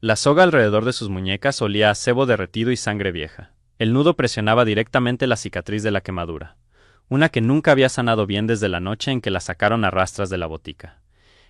La soga alrededor de sus muñecas olía a sebo derretido y sangre vieja. El nudo presionaba directamente la cicatriz de la quemadura, una que nunca había sanado bien desde la noche en que la sacaron a rastras de la botica.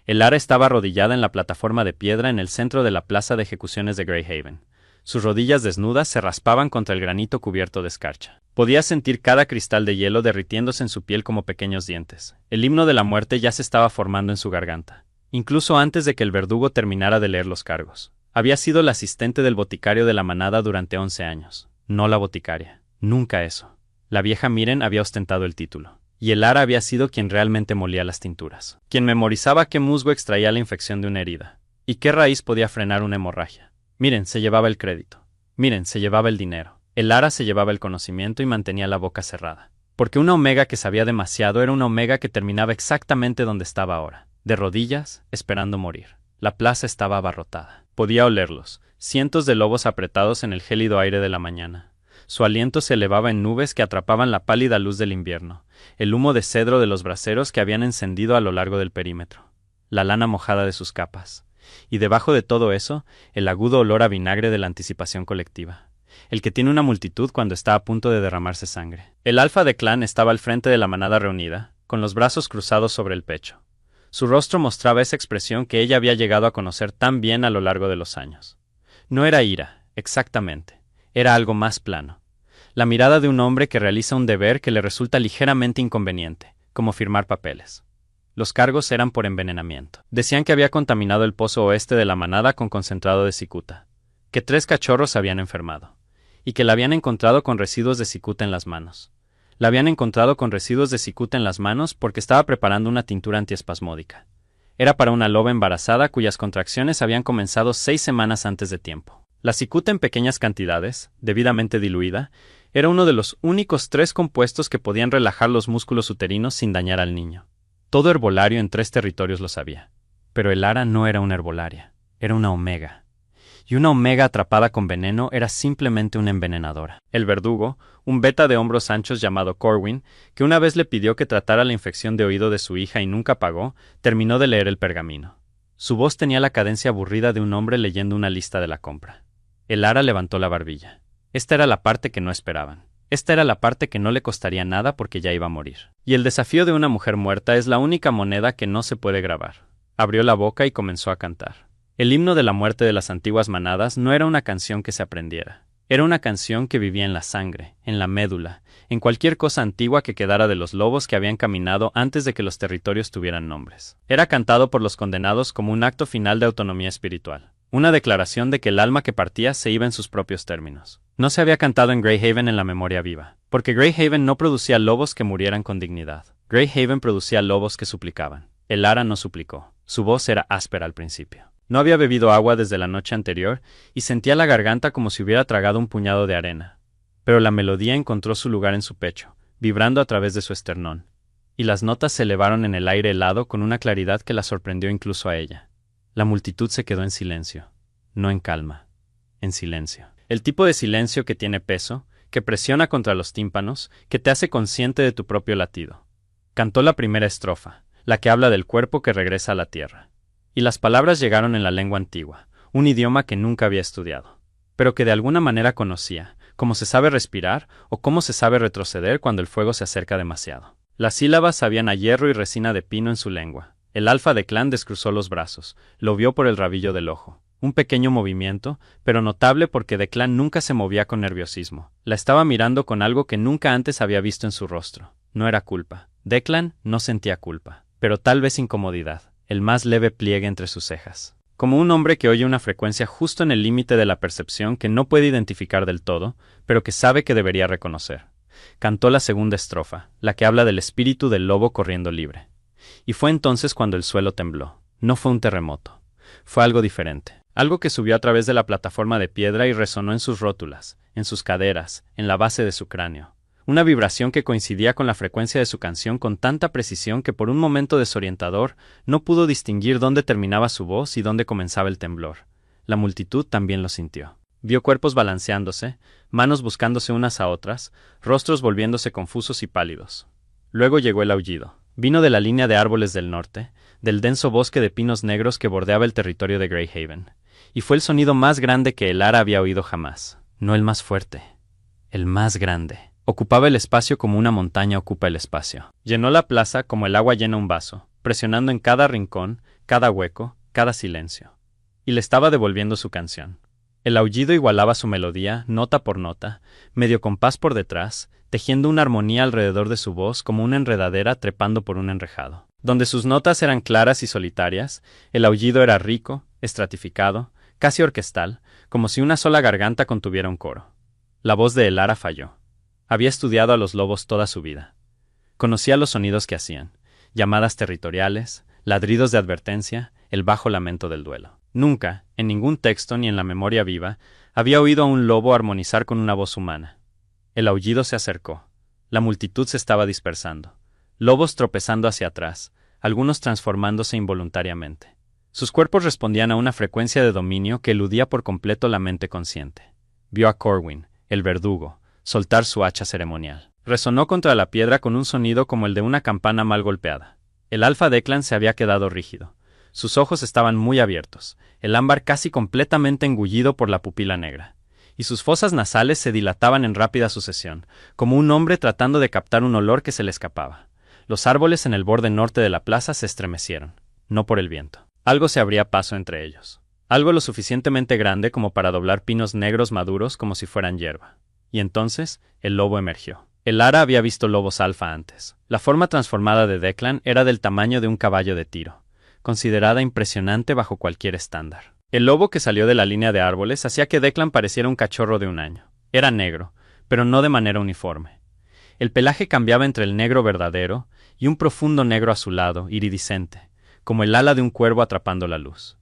Elara estaba arrodillada en la plataforma de piedra en el centro de la plaza de ejecuciones de Greyhaven. Sus rodillas desnudas se raspaban contra el granito cubierto de escarcha. Podía sentir cada cristal de hielo derritiéndose en su piel como pequeños dientes. El himno de la muerte ya se estaba formando en su garganta, incluso antes de que el verdugo terminara de leer los cargos. Había sido la asistente del boticario de la manada durante 11 años. No la boticaria. Nunca eso. La vieja Miren había ostentado el título. Y Elara había sido quien realmente molía las tinturas. Quien memorizaba qué musgo extraía la infección de una herida. Y qué raíz podía frenar una hemorragia. Miren se llevaba el crédito. Miren se llevaba el dinero. Elara se llevaba el conocimiento y mantenía la boca cerrada. Porque una Omega que sabía demasiado era una Omega que terminaba exactamente donde estaba ahora. De rodillas, esperando morir. La plaza estaba abarrotada. Podía olerlos. Cientos de lobos apretados en el gélido aire de la mañana. Su aliento se elevaba en nubes que atrapaban la pálida luz del invierno, el humo de cedro de los braseros que habían encendido a lo largo del perímetro, la lana mojada de sus capas, y debajo de todo eso, el agudo olor a vinagre de la anticipación colectiva, el que tiene una multitud cuando está a punto de derramarse sangre. El alfa de clan estaba al frente de la manada reunida, con los brazos cruzados sobre el pecho. Su rostro mostraba esa expresión que ella había llegado a conocer tan bien a lo largo de los años. No era ira, exactamente. Era algo más plano. La mirada de un hombre que realiza un deber que le resulta ligeramente inconveniente, como firmar papeles. Los cargos eran por envenenamiento. Decían que había contaminado el pozo oeste de la manada con concentrado de cicuta, que 3 cachorros se habían enfermado, y que la habían encontrado con residuos de cicuta en las manos. La habían encontrado con residuos de cicuta en las manos porque estaba preparando una tintura antiespasmódica. Era para una loba embarazada cuyas contracciones habían comenzado 6 semanas antes de tiempo. La cicuta en pequeñas cantidades, debidamente diluida, era uno de los únicos 3 compuestos que podían relajar los músculos uterinos sin dañar al niño. Todo herbolario en 3 territorios lo sabía. Pero Elara no era una herbolaria, era una Omega. Y una Omega atrapada con veneno era simplemente una envenenadora. El verdugo, un beta de hombros anchos llamado Corwin, que una vez le pidió que tratara la infección de oído de su hija y nunca pagó, terminó de leer el pergamino. Su voz tenía la cadencia aburrida de un hombre leyendo una lista de la compra. Elara levantó la barbilla. Esta era la parte que no esperaban. Esta era la parte que no le costaría nada porque ya iba a morir. Y el desafío de una mujer muerta es la única moneda que no se puede grabar. Abrió la boca y comenzó a cantar. El himno de la muerte de las antiguas manadas no era una canción que se aprendiera. Era una canción que vivía en la sangre, en la médula, en cualquier cosa antigua que quedara de los lobos que habían caminado antes de que los territorios tuvieran nombres. Era cantado por los condenados como un acto final de autonomía espiritual. Una declaración de que el alma que partía se iba en sus propios términos. No se había cantado en Greyhaven en la memoria viva, porque Greyhaven no producía lobos que murieran con dignidad. Greyhaven producía lobos que suplicaban. Elara no suplicó. Su voz era áspera al principio. No había bebido agua desde la noche anterior y sentía la garganta como si hubiera tragado un puñado de arena. Pero la melodía encontró su lugar en su pecho, vibrando a través de su esternón, y las notas se elevaron en el aire helado con una claridad que la sorprendió incluso a ella. La multitud se quedó en silencio, no en calma, en silencio. El tipo de silencio que tiene peso, que presiona contra los tímpanos, que te hace consciente de tu propio latido. Cantó la primera estrofa, la que habla del cuerpo que regresa a la tierra. Y las palabras llegaron en la lengua antigua, un idioma que nunca había estudiado, pero que de alguna manera conocía, como se sabe respirar o cómo se sabe retroceder cuando el fuego se acerca demasiado. Las sílabas sabían a hierro y resina de pino en su lengua. El alfa de clan descruzó los brazos, lo vio por el rabillo del ojo. Un pequeño movimiento, pero notable porque Declan nunca se movía con nerviosismo. La estaba mirando con algo que nunca antes había visto en su rostro. No era culpa. Declan no sentía culpa, pero tal vez incomodidad, el más leve pliegue entre sus cejas. Como un hombre que oye una frecuencia justo en el límite de la percepción que no puede identificar del todo, pero que sabe que debería reconocer. Cantó la segunda estrofa, la que habla del espíritu del lobo corriendo libre. Y fue entonces cuando el suelo tembló. No fue un terremoto. Fue algo diferente. Algo que subió a través de la plataforma de piedra y resonó en sus rótulas, en sus caderas, en la base de su cráneo. Una vibración que coincidía con la frecuencia de su canción con tanta precisión que por un momento desorientador no pudo distinguir dónde terminaba su voz y dónde comenzaba el temblor. La multitud también lo sintió. Vio cuerpos balanceándose, manos buscándose unas a otras, rostros volviéndose confusos y pálidos. Luego llegó el aullido. Vino de la línea de árboles del norte, del denso bosque de pinos negros que bordeaba el territorio de Greyhaven, y fue el sonido más grande que el ara había oído jamás. No el más fuerte, el más grande. Ocupaba el espacio como una montaña ocupa el espacio. Llenó la plaza como el agua llena un vaso, presionando en cada rincón, cada hueco, cada silencio. Y le estaba devolviendo su canción. El aullido igualaba su melodía, nota por nota, medio compás por detrás, tejiendo una armonía alrededor de su voz como una enredadera trepando por un enrejado. Donde sus notas eran claras y solitarias, el aullido era rico, estratificado, casi orquestal, como si una sola garganta contuviera un coro. La voz de el ara falló. Había estudiado a los lobos toda su vida. Conocía los sonidos que hacían, llamadas territoriales, ladridos de advertencia, el bajo lamento del duelo. Nunca, en ningún texto ni en la memoria viva, había oído a un lobo armonizar con una voz humana. El aullido se acercó. La multitud se estaba dispersando. Lobos tropezando hacia atrás, algunos transformándose involuntariamente. Sus cuerpos respondían a una frecuencia de dominio que eludía por completo la mente consciente. Vio a Corwin, el verdugo, soltar su hacha ceremonial. Resonó contra la piedra con un sonido como el de una campana mal golpeada. El alfa Declan se había quedado rígido. Sus ojos estaban muy abiertos, el ámbar casi completamente engullido por la pupila negra, y sus fosas nasales se dilataban en rápida sucesión, como un hombre tratando de captar un olor que se le escapaba. Los árboles en el borde norte de la plaza se estremecieron, no por el viento. Algo se abría paso entre ellos. Algo lo suficientemente grande como para doblar pinos negros maduros como si fueran hierba. Y entonces, el lobo emergió. El ara había visto lobos alfa antes. La forma transformada de Declan era del tamaño de un caballo de tiro, considerada impresionante bajo cualquier estándar. El lobo que salió de la línea de árboles hacía que Declan pareciera un cachorro de un año. Era negro, pero no de manera uniforme. El pelaje cambiaba entre el negro verdadero y un profundo negro azulado, iridiscente, como el ala de un cuervo atrapando la luz.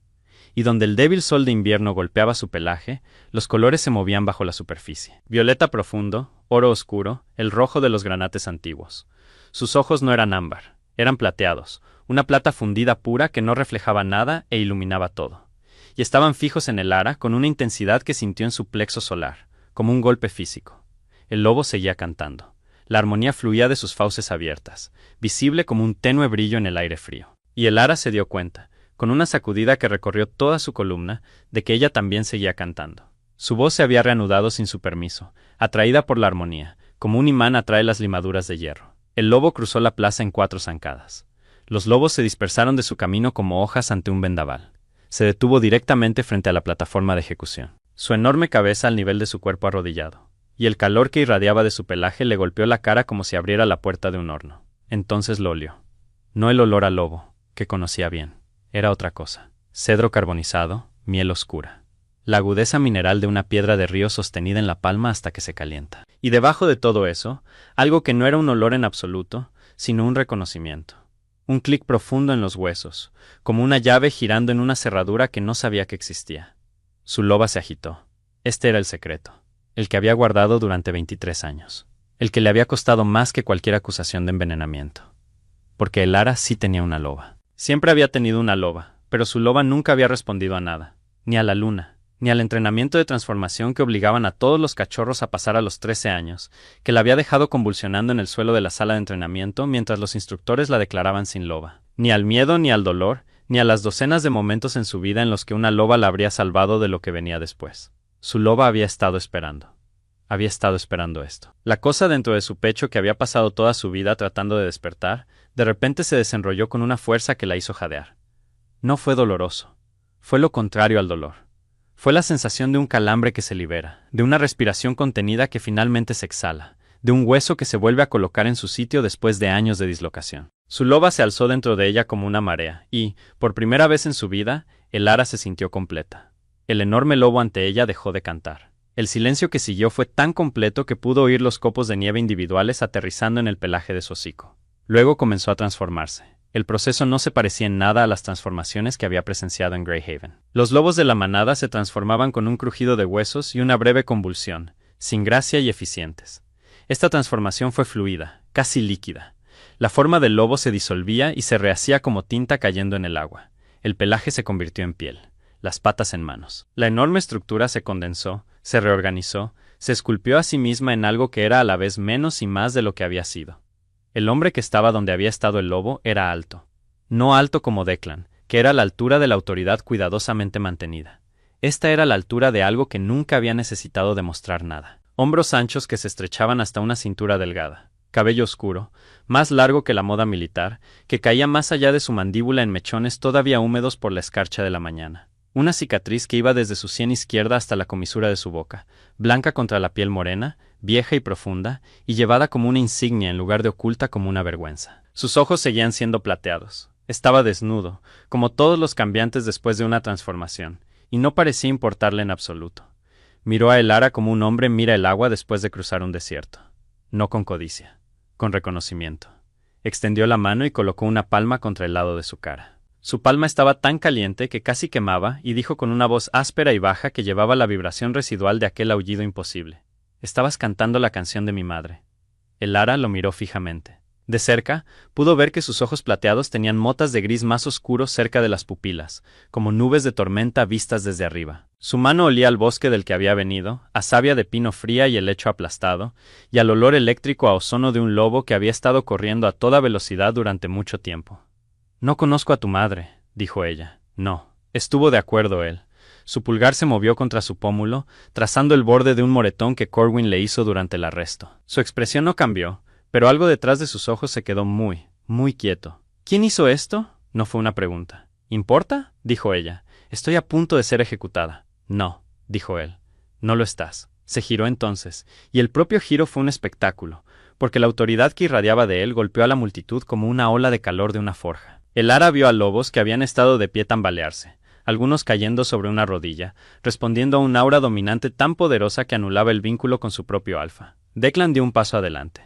Y donde el débil sol de invierno golpeaba su pelaje, los colores se movían bajo la superficie. Violeta profundo, oro oscuro, el rojo de los granates antiguos. Sus ojos no eran ámbar, eran plateados, una plata fundida pura que no reflejaba nada e iluminaba todo. Y estaban fijos en el ara con una intensidad que sintió en su plexo solar, como un golpe físico. El lobo seguía cantando. La armonía fluía de sus fauces abiertas, visible como un tenue brillo en el aire frío. Y el ara se dio cuenta, con una sacudida que recorrió toda su columna, de que ella también seguía cantando. Su voz se había reanudado sin su permiso, atraída por la armonía, como un imán atrae las limaduras de hierro. El lobo cruzó la plaza en 4 zancadas. Los lobos se dispersaron de su camino como hojas ante un vendaval. Se detuvo directamente frente a la plataforma de ejecución, su enorme cabeza al nivel de su cuerpo arrodillado, y el calor que irradiaba de su pelaje le golpeó la cara como si abriera la puerta de un horno. Entonces lo olió. No el olor a lobo, que conocía bien. Era otra cosa. Cedro carbonizado, miel oscura. La agudeza mineral de una piedra de río sostenida en la palma hasta que se calienta. Y debajo de todo eso, algo que no era un olor en absoluto, sino un reconocimiento. Un clic profundo en los huesos, como una llave girando en una cerradura que no sabía que existía. Su loba se agitó. Este era el secreto, el que había guardado durante 23 años, el que le había costado más que cualquier acusación de envenenamiento. Porque el ara sí tenía una loba. Siempre había tenido una loba, pero su loba nunca había respondido a nada, ni a la luna, ni al entrenamiento de transformación que obligaban a todos los cachorros a pasar a los 13 años, que la había dejado convulsionando en el suelo de la sala de entrenamiento mientras los instructores la declaraban sin loba, ni al miedo ni al dolor, ni a las docenas de momentos en su vida en los que una loba la habría salvado de lo que venía después. Su loba había estado esperando. Había estado esperando esto. La cosa dentro de su pecho que había pasado toda su vida tratando de despertar, de repente se desenrolló con una fuerza que la hizo jadear. No fue doloroso. Fue lo contrario al dolor. Fue la sensación de un calambre que se libera, de una respiración contenida que finalmente se exhala, de un hueso que se vuelve a colocar en su sitio después de años de dislocación. Su loba se alzó dentro de ella como una marea, y, por primera vez en su vida, el ara se sintió completa. El enorme lobo ante ella dejó de cantar. El silencio que siguió fue tan completo que pudo oír los copos de nieve individuales aterrizando en el pelaje de su hocico. Luego comenzó a transformarse. El proceso no se parecía en nada a las transformaciones que había presenciado en Greyhaven. Los lobos de la manada se transformaban con un crujido de huesos y una breve convulsión, sin gracia y eficientes. Esta transformación fue fluida, casi líquida. La forma del lobo se disolvía y se rehacía como tinta cayendo en el agua. El pelaje se convirtió en piel, las patas en manos. La enorme estructura se condensó, se reorganizó, se esculpió a sí misma en algo que era a la vez menos y más de lo que había sido. El hombre que estaba donde había estado el lobo era alto. No alto como Declan, que era a la altura de la autoridad cuidadosamente mantenida. Esta era la altura de algo que nunca había necesitado demostrar nada. Hombros anchos que se estrechaban hasta una cintura delgada. Cabello oscuro, más largo que la moda militar, que caía más allá de su mandíbula en mechones todavía húmedos por la escarcha de la mañana. Una cicatriz que iba desde su sien izquierda hasta la comisura de su boca, blanca contra la piel morena, vieja y profunda, y llevada como una insignia en lugar de oculta como una vergüenza. Sus ojos seguían siendo plateados. Estaba desnudo, como todos los cambiantes después de una transformación, y no parecía importarle en absoluto. Miró a Elara como un hombre mira el agua después de cruzar un desierto. No con codicia, con reconocimiento. Extendió la mano y colocó una palma contra el lado de su cara. Su palma estaba tan caliente que casi quemaba y dijo con una voz áspera y baja que llevaba la vibración residual de aquel aullido imposible. Estabas cantando la canción de mi madre. Elara lo miró fijamente. De cerca, pudo ver que sus ojos plateados tenían motas de gris más oscuro cerca de las pupilas, como nubes de tormenta vistas desde arriba. Su mano olía al bosque del que había venido, a savia de pino fría y helecho aplastado, y al olor eléctrico a ozono de un lobo que había estado corriendo a toda velocidad durante mucho tiempo. «No conozco a tu madre», dijo ella. «No». Estuvo de acuerdo él. Su pulgar se movió contra su pómulo, trazando el borde de un moretón que Corwin le hizo durante el arresto. Su expresión no cambió, pero algo detrás de sus ojos se quedó muy quieto. «¿Quién hizo esto?», no fue una pregunta. «¿Importa?», dijo ella. «Estoy a punto de ser ejecutada». «No», dijo él. «No lo estás». Se giró entonces, y el propio giro fue un espectáculo, porque la autoridad que irradiaba de él golpeó a la multitud como una ola de calor de una forja. Elara vio a lobos que habían estado de pie tambalearse, algunos cayendo sobre una rodilla, respondiendo a un aura dominante tan poderosa que anulaba el vínculo con su propio alfa. Declan dio un paso adelante.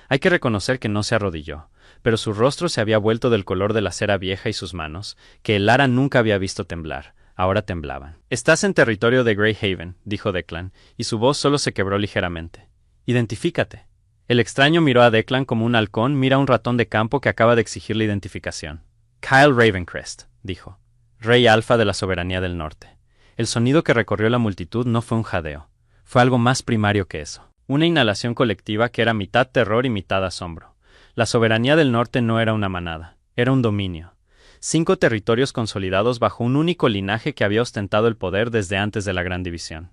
Hay que reconocer que no se arrodilló, pero su rostro se había vuelto del color de la cera vieja y sus manos, que Elara nunca había visto temblar, ahora temblaban. «Estás en territorio de Greyhaven», dijo Declan, y su voz solo se quebró ligeramente. «Identifícate». El extraño miró a Declan como un halcón mira a un ratón de campo que acaba de exigirle identificación. «Kyle Ravencrest», dijo, «Rey Alfa de la Soberanía del Norte». El sonido que recorrió la multitud no fue un jadeo, fue algo más primario que eso. Una inhalación colectiva que era mitad terror y mitad asombro. La Soberanía del Norte no era una manada, era un dominio. 5 territorios consolidados bajo un único linaje que había ostentado el poder desde antes de la Gran División.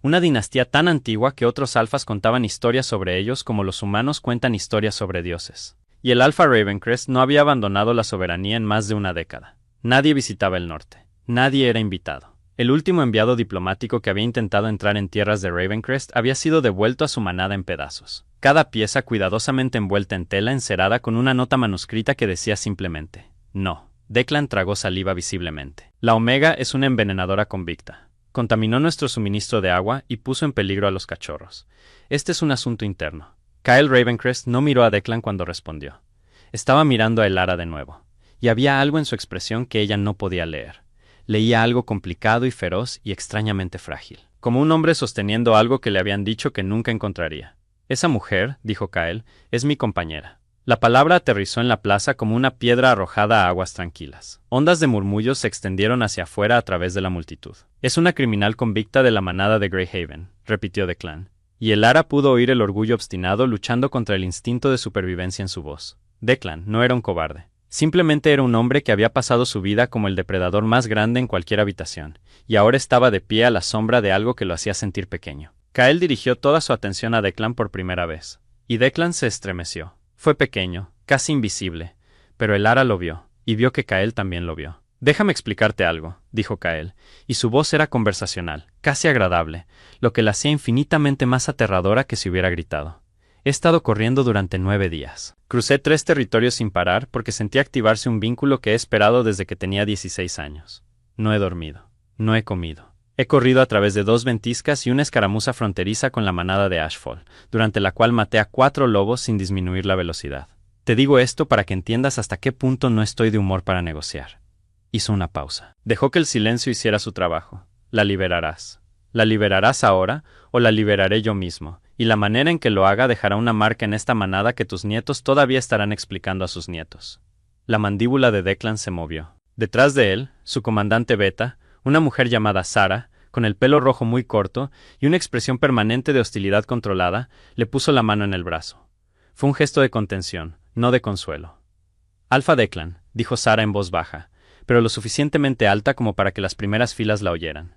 Una dinastía tan antigua que otros alfas contaban historias sobre ellos como los humanos cuentan historias sobre dioses. Y el Alfa Ravencrest no había abandonado la soberanía en más de una década. Nadie visitaba el norte. Nadie era invitado. El último enviado diplomático que había intentado entrar en tierras de Ravencrest había sido devuelto a su manada en pedazos. Cada pieza cuidadosamente envuelta en tela encerada con una nota manuscrita que decía simplemente «No». Declan tragó saliva visiblemente. La Omega es una envenenadora convicta. Contaminó nuestro suministro de agua y puso en peligro a los cachorros. Este es un asunto interno. Kyle Ravencrest no miró a Declan cuando respondió. Estaba mirando a Elara de nuevo, y había algo en su expresión que ella no podía leer. Leía algo complicado y feroz y extrañamente frágil, como un hombre sosteniendo algo que le habían dicho que nunca encontraría. «Esa mujer», dijo Kyle, «es mi compañera». La palabra aterrizó en la plaza como una piedra arrojada a aguas tranquilas. Ondas de murmullos se extendieron hacia afuera a través de la multitud. «Es una criminal convicta de la manada de Greyhaven», repitió Declan. Y Elara pudo oír el orgullo obstinado luchando contra el instinto de supervivencia en su voz. Declan no era un cobarde. Simplemente era un hombre que había pasado su vida como el depredador más grande en cualquier habitación, y ahora estaba de pie a la sombra de algo que lo hacía sentir pequeño. Kyle dirigió toda su atención a Declan por primera vez, y Declan se estremeció. Fue pequeño, casi invisible, pero Elara lo vio, y vio que Kyle también lo vio. «Déjame explicarte algo», dijo Kyle, y su voz era conversacional, casi agradable, lo que la hacía infinitamente más aterradora que si hubiera gritado. «He estado corriendo durante 9 días. Crucé 3 territorios sin parar porque sentí activarse un vínculo que he esperado desde que tenía 16 años. No he dormido. No he comido. He corrido a través de 2 ventiscas y una escaramuza fronteriza con la manada de Ashfall, durante la cual maté a 4 lobos sin disminuir la velocidad. Te digo esto para que entiendas hasta qué punto no estoy de humor para negociar». Hizo una pausa. Dejó que el silencio hiciera su trabajo. «La liberarás. La liberarás ahora o la liberaré yo mismo, y la manera en que lo haga dejará una marca en esta manada que tus nietos todavía estarán explicando a sus nietos». La mandíbula de Declan se movió. Detrás de él, su comandante Beta, una mujer llamada Sara, con el pelo rojo muy corto y una expresión permanente de hostilidad controlada, le puso la mano en el brazo. Fue un gesto de contención, no de consuelo. «Alfa Declan», dijo Sara en voz baja, pero lo suficientemente alta como para que las primeras filas la oyeran.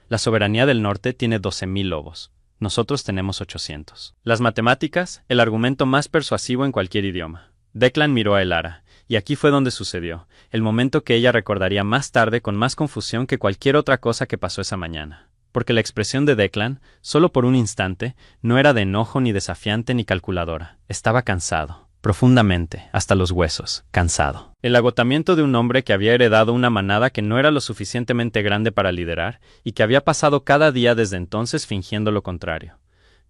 La soberanía del norte tiene 12.000 lobos. Nosotros tenemos 800. Las matemáticas, el argumento más persuasivo en cualquier idioma. Declan miró a Elara, y aquí fue donde sucedió, el momento que ella recordaría más tarde con más confusión que cualquier otra cosa que pasó esa mañana. Porque la expresión de Declan, solo por un instante, no era de enojo ni desafiante ni calculadora. Estaba cansado, profundamente, hasta los huesos, cansado. El agotamiento de un hombre que había heredado una manada que no era lo suficientemente grande para liderar y que había pasado cada día desde entonces fingiendo lo contrario.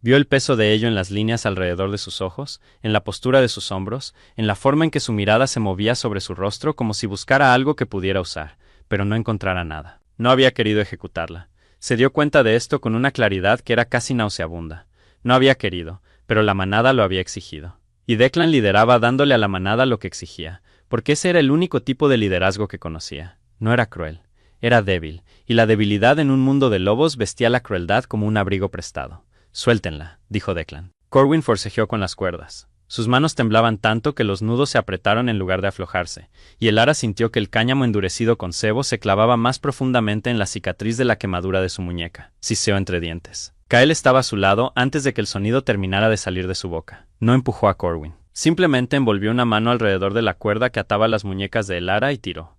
Vio el peso de ello en las líneas alrededor de sus ojos, en la postura de sus hombros, en la forma en que su mirada se movía sobre su rostro como si buscara algo que pudiera usar, pero no encontrara nada. No había querido ejecutarla. Se dio cuenta de esto con una claridad que era casi nauseabunda. No había querido, pero la manada lo había exigido. Y Declan lideraba dándole a la manada lo que exigía, porque ese era el único tipo de liderazgo que conocía. No era cruel, era débil, y la debilidad en un mundo de lobos vestía la crueldad como un abrigo prestado. «Suéltenla», dijo Declan. Corwin forcejeó con las cuerdas. Sus manos temblaban tanto que los nudos se apretaron en lugar de aflojarse, y Elara sintió que el cáñamo endurecido con cebo se clavaba más profundamente en la cicatriz de la quemadura de su muñeca. Siseó entre dientes. Kael estaba a su lado antes de que el sonido terminara de salir de su boca. No empujó a Corwin. Simplemente envolvió una mano alrededor de la cuerda que ataba las muñecas de Elara y tiró.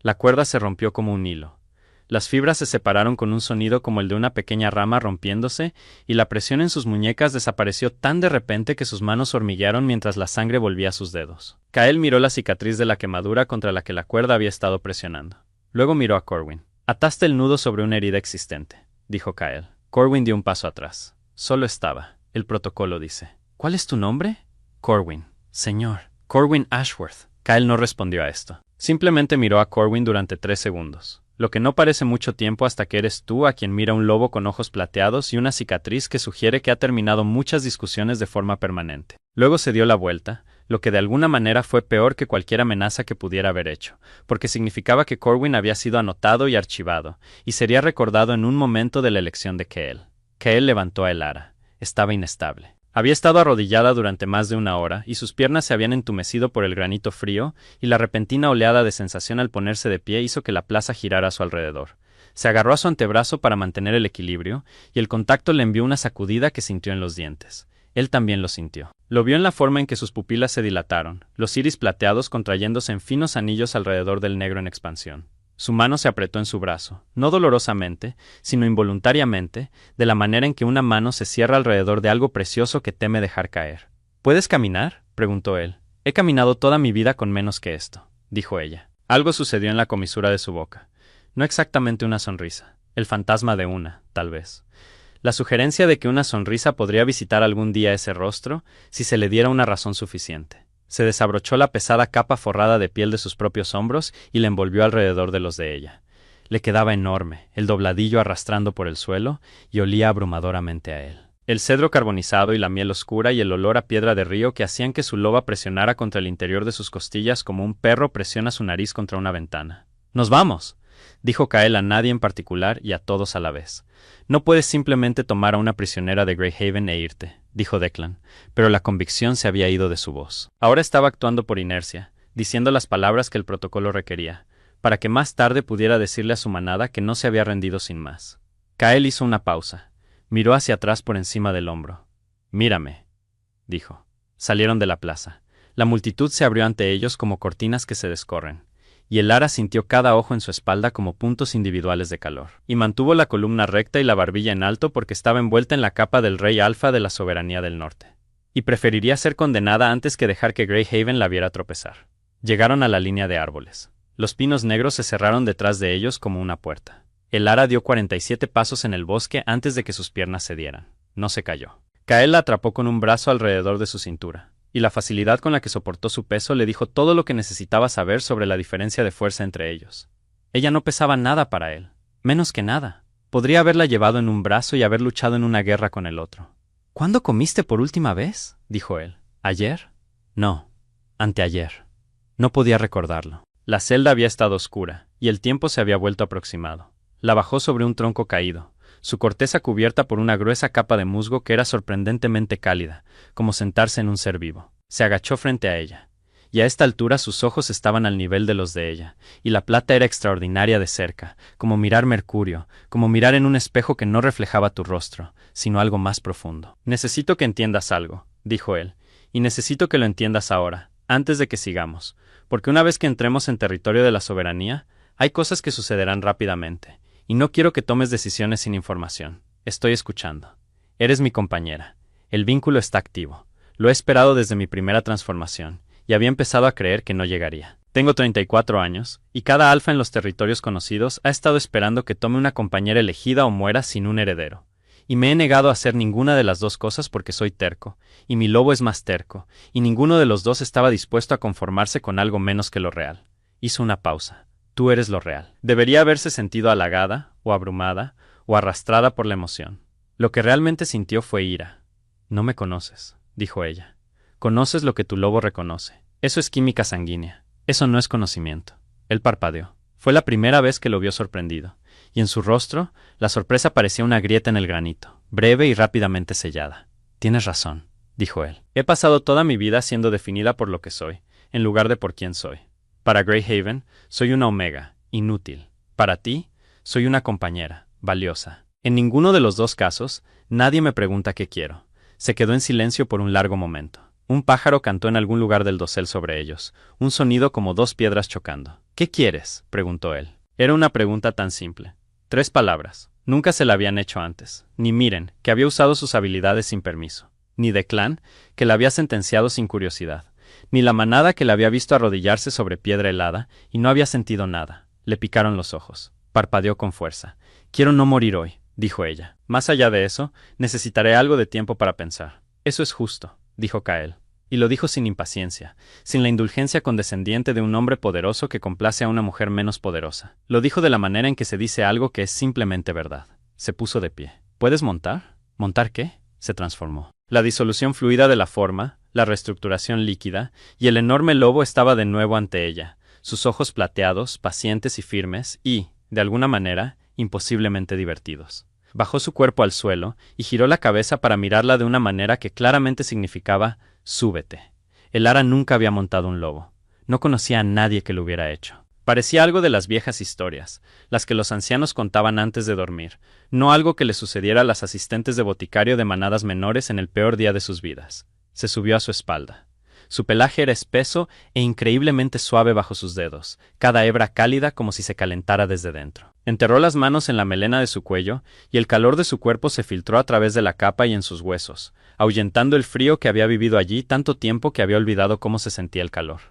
La cuerda se rompió como un hilo. Las fibras se separaron con un sonido como el de una pequeña rama rompiéndose, y la presión en sus muñecas desapareció tan de repente que sus manos hormiguearon mientras la sangre volvía a sus dedos. Kael miró la cicatriz de la quemadura contra la que la cuerda había estado presionando. Luego miró a Corwin. «Ataste el nudo sobre una herida existente», dijo Kael. Corwin dio un paso atrás. Solo estaba. El protocolo dice. «¿Cuál es tu nombre?» «Corwin». «Señor». «Corwin Ashworth». Kael no respondió a esto. Simplemente miró a Corwin durante 3 segundos. Lo que no parece mucho tiempo hasta que eres tú a quien mira un lobo con ojos plateados y una cicatriz que sugiere que ha terminado muchas discusiones de forma permanente. Luego se dio la vuelta, lo que de alguna manera fue peor que cualquier amenaza que pudiera haber hecho, porque significaba que Corwin había sido anotado y archivado, y sería recordado en un momento de la elección de Kael. Kael levantó a Elara. Estaba inestable. Había estado arrodillada durante más de 1 hora, y sus piernas se habían entumecido por el granito frío, y la repentina oleada de sensación al ponerse de pie hizo que la plaza girara a su alrededor. Se agarró a su antebrazo para mantener el equilibrio, y el contacto le envió una sacudida que sintió en los dientes. Él también lo sintió. Lo vio en la forma en que sus pupilas se dilataron, los iris plateados contrayéndose en finos anillos alrededor del negro en expansión. Su mano se apretó en su brazo, no dolorosamente, sino involuntariamente, de la manera en que una mano se cierra alrededor de algo precioso que teme dejar caer. «¿Puedes caminar?», preguntó él. «He caminado toda mi vida con menos que esto», dijo ella. Algo sucedió en la comisura de su boca. No exactamente una sonrisa. El fantasma de una, tal vez. La sugerencia de que una sonrisa podría visitar algún día ese rostro, si se le diera una razón suficiente. Se desabrochó la pesada capa forrada de piel de sus propios hombros y la envolvió alrededor de los de ella. Le quedaba enorme, el dobladillo arrastrando por el suelo, y olía abrumadoramente a él. El cedro carbonizado y la miel oscura y el olor a piedra de río que hacían que su loba presionara contra el interior de sus costillas como un perro presiona su nariz contra una ventana. «¡Nos vamos!», dijo Kael a nadie en particular y a todos a la vez. «No puedes simplemente tomar a una prisionera de Greyhaven e irte», dijo Declan, pero la convicción se había ido de su voz. Ahora estaba actuando por inercia, diciendo las palabras que el protocolo requería, para que más tarde pudiera decirle a su manada que no se había rendido sin más. Kael hizo una pausa. Miró hacia atrás por encima del hombro. «Mírame», dijo. Salieron de la plaza. La multitud se abrió ante ellos como cortinas que se descorren, y Elara sintió cada ojo en su espalda como puntos individuales de calor. Y mantuvo la columna recta y la barbilla en alto porque estaba envuelta en la capa del rey alfa de la soberanía del norte. Y preferiría ser condenada antes que dejar que Greyhaven la viera tropezar. Llegaron a la línea de árboles. Los pinos negros se cerraron detrás de ellos como una puerta. Elara dio 47 pasos en el bosque antes de que sus piernas cedieran. No se cayó. Kael la atrapó con un brazo alrededor de su cintura, y la facilidad con la que soportó su peso le dijo todo lo que necesitaba saber sobre la diferencia de fuerza entre ellos. Ella no pesaba nada para él. Menos que nada. Podría haberla llevado en un brazo y haber luchado en una guerra con el otro. «¿Cuándo comiste por última vez?», dijo él. «¿Ayer?» «No. Anteayer». No podía recordarlo. La celda había estado oscura, y el tiempo se había vuelto aproximado. La bajó sobre un tronco caído, su corteza cubierta por una gruesa capa de musgo que era sorprendentemente cálida, como sentarse en un ser vivo. Se agachó frente a ella, y a esta altura sus ojos estaban al nivel de los de ella, y la plata era extraordinaria de cerca, como mirar Mercurio, como mirar en un espejo que no reflejaba tu rostro, sino algo más profundo. Necesito que entiendas algo, dijo él, y necesito que lo entiendas ahora, antes de que sigamos, porque una vez que entremos en territorio de la soberanía, hay cosas que sucederán rápidamente, y no quiero que tomes decisiones sin información. Estoy escuchando. Eres mi compañera. El vínculo está activo. Lo he esperado desde mi primera transformación, y había empezado a creer que no llegaría. Tengo 34 años, y cada alfa en los territorios conocidos ha estado esperando que tome una compañera elegida o muera sin un heredero. Y me he negado a hacer ninguna de las dos cosas porque soy terco, y mi lobo es más terco, y ninguno de los dos estaba dispuesto a conformarse con algo menos que lo real. Hizo una pausa. Tú eres lo real. Debería haberse sentido halagada, o abrumada, o arrastrada por la emoción. Lo que realmente sintió fue ira. No me conoces, dijo ella. Conoces lo que tu lobo reconoce. Eso es química sanguínea. Eso no es conocimiento. Él parpadeó. Fue la primera vez que lo vio sorprendido, y en su rostro, la sorpresa parecía una grieta en el granito, breve y rápidamente sellada. Tienes razón, dijo él. He pasado toda mi vida siendo definida por lo que soy, en lugar de por quién soy. Para Greyhaven, soy una omega, inútil. Para ti, soy una compañera, valiosa. En ninguno de los dos casos, nadie me pregunta qué quiero. Se quedó en silencio por un largo momento. Un pájaro cantó en algún lugar del dosel sobre ellos, un sonido como dos piedras chocando. ¿Qué quieres?, preguntó él. Era una pregunta tan simple. 3 palabras. Nunca se la habían hecho antes. Ni Miren, que había usado sus habilidades sin permiso. Ni Declan, que la había sentenciado sin curiosidad. Ni la manada, que la había visto arrodillarse sobre piedra helada y no había sentido nada. Le picaron los ojos. Parpadeó con fuerza. Quiero no morir hoy, dijo ella. Más allá de eso, necesitaré algo de tiempo para pensar. Eso es justo, dijo Kael. Y lo dijo sin impaciencia, sin la indulgencia condescendiente de un hombre poderoso que complace a una mujer menos poderosa. Lo dijo de la manera en que se dice algo que es simplemente verdad. Se puso de pie. ¿Puedes montar? ¿Montar qué? Se transformó. La disolución fluida de la forma, la reestructuración líquida, y el enorme lobo estaba de nuevo ante ella, sus ojos plateados, pacientes y firmes, y, de alguna manera, imposiblemente divertidos. Bajó su cuerpo al suelo y giró la cabeza para mirarla de una manera que claramente significaba «súbete». El ara nunca había montado un lobo. No conocía a nadie que lo hubiera hecho. Parecía algo de las viejas historias, las que los ancianos contaban antes de dormir, no algo que le sucediera a las asistentes de boticario de manadas menores en el peor día de sus vidas. Se subió a su espalda. Su pelaje era espeso e increíblemente suave bajo sus dedos, cada hebra cálida como si se calentara desde dentro. Enterró las manos en la melena de su cuello, y el calor de su cuerpo se filtró a través de la capa y en sus huesos, ahuyentando el frío que había vivido allí tanto tiempo que había olvidado cómo se sentía el calor.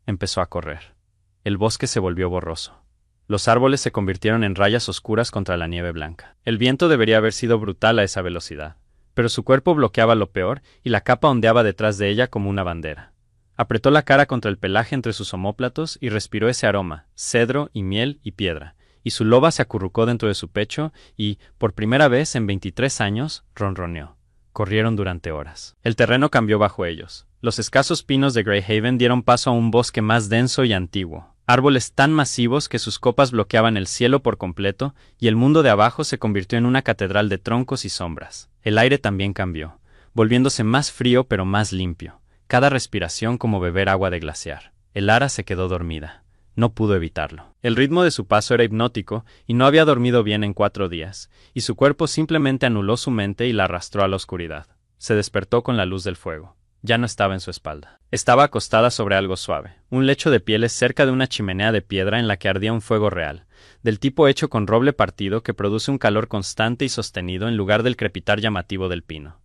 Empezó a correr. El bosque se volvió borroso. Los árboles se convirtieron en rayas oscuras contra la nieve blanca. El viento debería haber sido brutal a esa velocidad, pero su cuerpo bloqueaba lo peor y la capa ondeaba detrás de ella como una bandera. Apretó la cara contra el pelaje entre sus omóplatos y respiró ese aroma, cedro y miel y piedra, y su loba se acurrucó dentro de su pecho y, por primera vez en 23 años, ronroneó. Corrieron durante horas. El terreno cambió bajo ellos. Los escasos pinos de Greyhaven dieron paso a un bosque más denso y antiguo. Árboles tan masivos que sus copas bloqueaban el cielo por completo, y el mundo de abajo se convirtió en una catedral de troncos y sombras. El aire también cambió, volviéndose más frío pero más limpio. Cada respiración como beber agua de glaciar. El ara se quedó dormida. No pudo evitarlo. El ritmo de su paso era hipnótico y no había dormido bien en 4 días, y su cuerpo simplemente anuló su mente y la arrastró a la oscuridad. Se despertó con la luz del fuego. Ya no estaba en su espalda. Estaba acostada sobre algo suave, un lecho de pieles cerca de una chimenea de piedra en la que ardía un fuego real, del tipo hecho con roble partido que produce un calor constante y sostenido en lugar del crepitar llamativo del pino.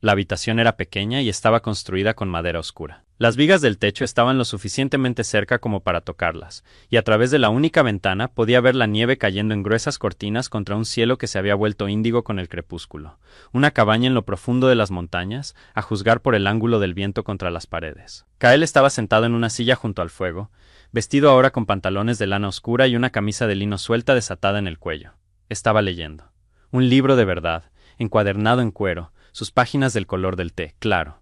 La habitación era pequeña y estaba construida con madera oscura. Las vigas del techo estaban lo suficientemente cerca como para tocarlas, y a través de la única ventana podía ver la nieve cayendo en gruesas cortinas contra un cielo que se había vuelto índigo con el crepúsculo. Una cabaña en lo profundo de las montañas, a juzgar por el ángulo del viento contra las paredes. Kael estaba sentado en una silla junto al fuego, vestido ahora con pantalones de lana oscura y una camisa de lino suelta desatada en el cuello. Estaba leyendo. Un libro de verdad, encuadernado en cuero, sus páginas del color del té, claro.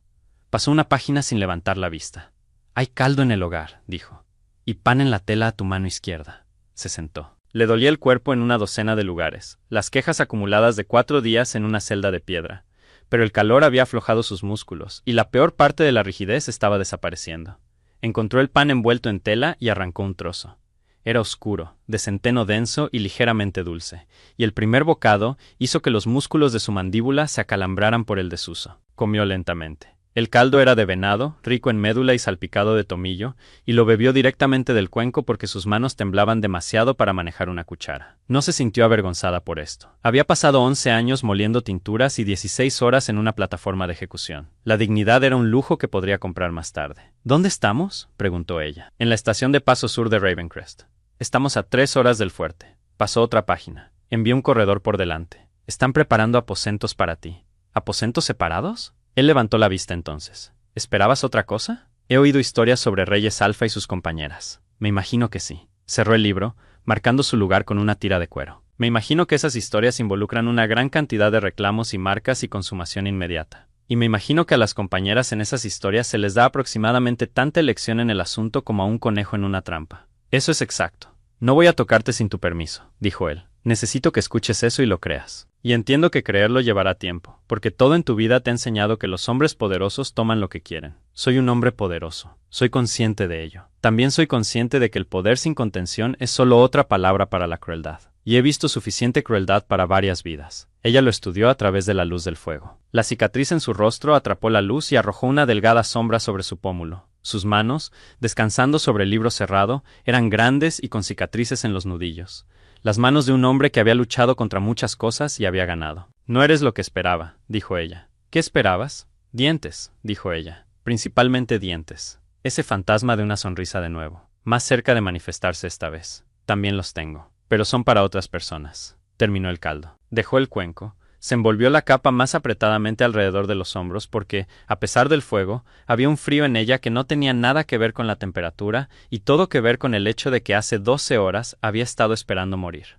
Pasó una página sin levantar la vista. «Hay caldo en el hogar», dijo, «y pan en la tela a tu mano izquierda». Se sentó. Le dolía el cuerpo en una docena de lugares, las quejas acumuladas de 4 días en una celda de piedra. Pero el calor había aflojado sus músculos, y la peor parte de la rigidez estaba desapareciendo. Encontró el pan envuelto en tela y arrancó un trozo. Era oscuro, de centeno denso y ligeramente dulce, y el primer bocado hizo que los músculos de su mandíbula se acalambraran por el desuso. Comió lentamente. El caldo era de venado, rico en médula y salpicado de tomillo, y lo bebió directamente del cuenco porque sus manos temblaban demasiado para manejar una cuchara. No se sintió avergonzada por esto. Había pasado 11 años moliendo tinturas y 16 horas en una plataforma de ejecución. La dignidad era un lujo que podría comprar más tarde. ¿Dónde estamos?, preguntó ella. En la estación de paso sur de Ravencrest. Estamos a 3 horas del fuerte. Pasó otra página. Envió un corredor por delante. Están preparando aposentos para ti. ¿Aposentos separados? Él levantó la vista entonces. ¿Esperabas otra cosa? He oído historias sobre reyes alfa y sus compañeras. Me imagino que sí. Cerró el libro, marcando su lugar con una tira de cuero. Me imagino que esas historias involucran una gran cantidad de reclamos y marcas y consumación inmediata. Y me imagino que a las compañeras en esas historias se les da aproximadamente tanta elección en el asunto como a un conejo en una trampa. Eso es exacto. No voy a tocarte sin tu permiso, dijo él. Necesito que escuches eso y lo creas. Y entiendo que creerlo llevará tiempo, porque todo en tu vida te ha enseñado que los hombres poderosos toman lo que quieren. Soy un hombre poderoso. Soy consciente de ello. También soy consciente de que el poder sin contención es solo otra palabra para la crueldad. Y he visto suficiente crueldad para varias vidas. Ella lo estudió a través de la luz del fuego. La cicatriz en su rostro atrapó la luz y arrojó una delgada sombra sobre su pómulo. Sus manos, descansando sobre el libro cerrado, eran grandes y con cicatrices en los nudillos. Las manos de un hombre que había luchado contra muchas cosas y había ganado. No eres lo que esperaba, dijo ella. ¿Qué esperabas? Dientes, dijo ella. Principalmente dientes. Ese fantasma de una sonrisa de nuevo. Más cerca de manifestarse esta vez. También los tengo. Pero son para otras personas. Terminó el caldo. Dejó el cuenco. Se envolvió la capa más apretadamente alrededor de los hombros porque, a pesar del fuego, había un frío en ella que no tenía nada que ver con la temperatura y todo que ver con el hecho de que hace 12 horas había estado esperando morir.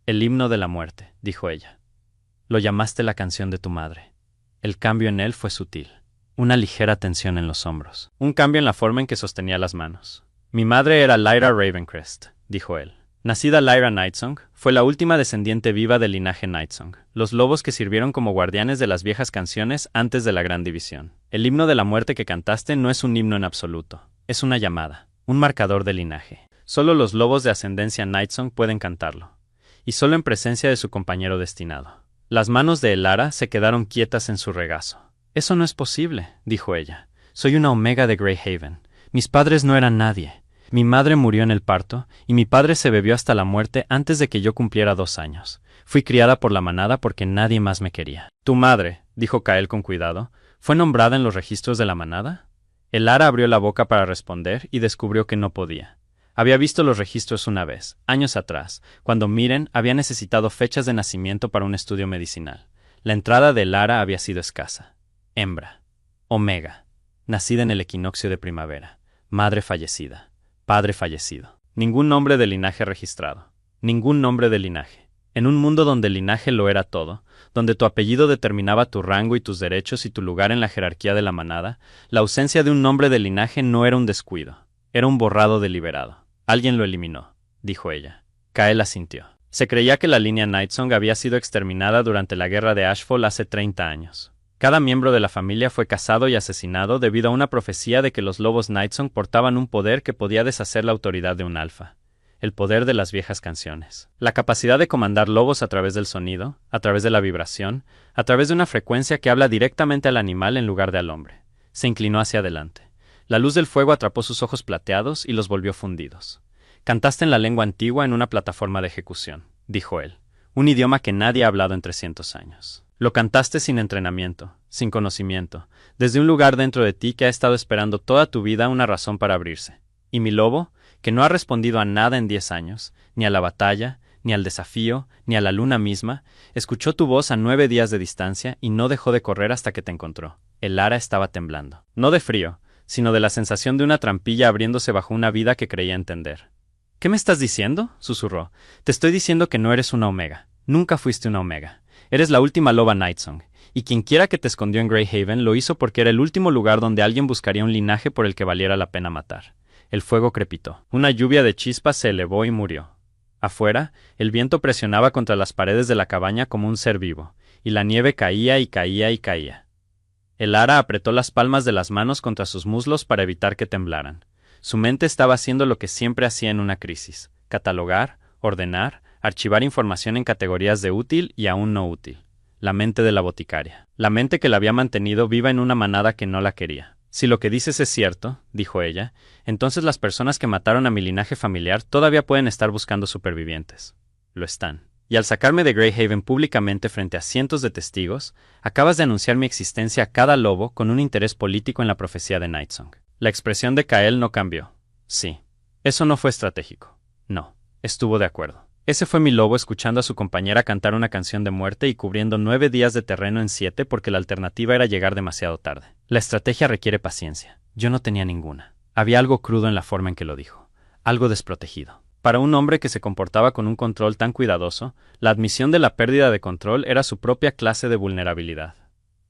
El himno de la muerte, dijo ella. Lo llamaste la canción de tu madre. El cambio en él fue sutil. Una ligera tensión en los hombros. Un cambio en la forma en que sostenía las manos. Mi madre era Lyra Ravencrest, dijo él. Nacida Lyra Nightsong, fue la última descendiente viva del linaje Nightsong, los lobos que sirvieron como guardianes de las viejas canciones antes de la Gran División. El himno de la muerte que cantaste no es un himno en absoluto, es una llamada, un marcador de linaje. Solo los lobos de ascendencia Nightsong pueden cantarlo, y solo en presencia de su compañero destinado. Las manos de Elara se quedaron quietas en su regazo. Eso no es posible, dijo ella. Soy una omega de Greyhaven. Mis padres no eran nadie. Mi madre murió en el parto, y mi padre se bebió hasta la muerte antes de que yo cumpliera 2 años. Fui criada por la manada porque nadie más me quería. Tu madre, dijo Kael con cuidado, ¿fue nombrada en los registros de la manada? Elara abrió la boca para responder y descubrió que no podía. Había visto los registros una vez, años atrás, cuando Miren había necesitado fechas de nacimiento para un estudio medicinal. La entrada de Elara había sido escasa. Hembra. Omega. Nacida en el equinoccio de primavera. Madre fallecida. Padre fallecido. Ningún nombre de linaje registrado. Ningún nombre de linaje. En un mundo donde el linaje lo era todo, donde tu apellido determinaba tu rango y tus derechos y tu lugar en la jerarquía de la manada, la ausencia de un nombre de linaje no era un descuido. Era un borrado deliberado. Alguien lo eliminó, dijo ella. Kael asintió. Se creía que la línea Nightsong había sido exterminada durante la guerra de Ashfall hace 30 años. Cada miembro de la familia fue cazado y asesinado debido a una profecía de que los lobos Nightsong portaban un poder que podía deshacer la autoridad de un alfa. El poder de las viejas canciones. La capacidad de comandar lobos a través del sonido, a través de la vibración, a través de una frecuencia que habla directamente al animal en lugar de al hombre. Se inclinó hacia adelante. La luz del fuego atrapó sus ojos plateados y los volvió fundidos. Cantaste en la lengua antigua en una plataforma de ejecución, dijo él. Un idioma que nadie ha hablado en 300 años. Lo cantaste sin entrenamiento, sin conocimiento, desde un lugar dentro de ti que ha estado esperando toda tu vida una razón para abrirse. Y mi lobo, que no ha respondido a nada en 10 años, ni a la batalla, ni al desafío, ni a la luna misma, escuchó tu voz a 9 días de distancia y no dejó de correr hasta que te encontró. Elara estaba temblando. No de frío, sino de la sensación de una trampilla abriéndose bajo una vida que creía entender. ¿Qué me estás diciendo?, susurró. Te estoy diciendo que no eres una omega. Nunca fuiste una omega. Eres la última loba Nightsong, y quienquiera que te escondió en Greyhaven lo hizo porque era el último lugar donde alguien buscaría un linaje por el que valiera la pena matar. El fuego crepitó. Una lluvia de chispas se elevó y murió. Afuera, el viento presionaba contra las paredes de la cabaña como un ser vivo, y la nieve caía y caía y caía. Elara apretó las palmas de las manos contra sus muslos para evitar que temblaran. Su mente estaba haciendo lo que siempre hacía en una crisis: catalogar, ordenar, archivar información en categorías de útil y aún no útil. La mente de la boticaria. La mente que la había mantenido viva en una manada que no la quería. Si lo que dices es cierto, dijo ella, entonces las personas que mataron a mi linaje familiar todavía pueden estar buscando supervivientes. Lo están. Y al sacarme de Greyhaven públicamente frente a cientos de testigos, acabas de anunciar mi existencia a cada lobo con un interés político en la profecía de Nightsong. La expresión de Kael no cambió. Sí. Eso no fue estratégico. No. Estuvo de acuerdo. Ese fue mi lobo escuchando a su compañera cantar una canción de muerte y cubriendo 9 días de terreno en 7 porque la alternativa era llegar demasiado tarde. La estrategia requiere paciencia. Yo no tenía ninguna. Había algo crudo en la forma en que lo dijo. Algo desprotegido. Para un hombre que se comportaba con un control tan cuidadoso, la admisión de la pérdida de control era su propia clase de vulnerabilidad.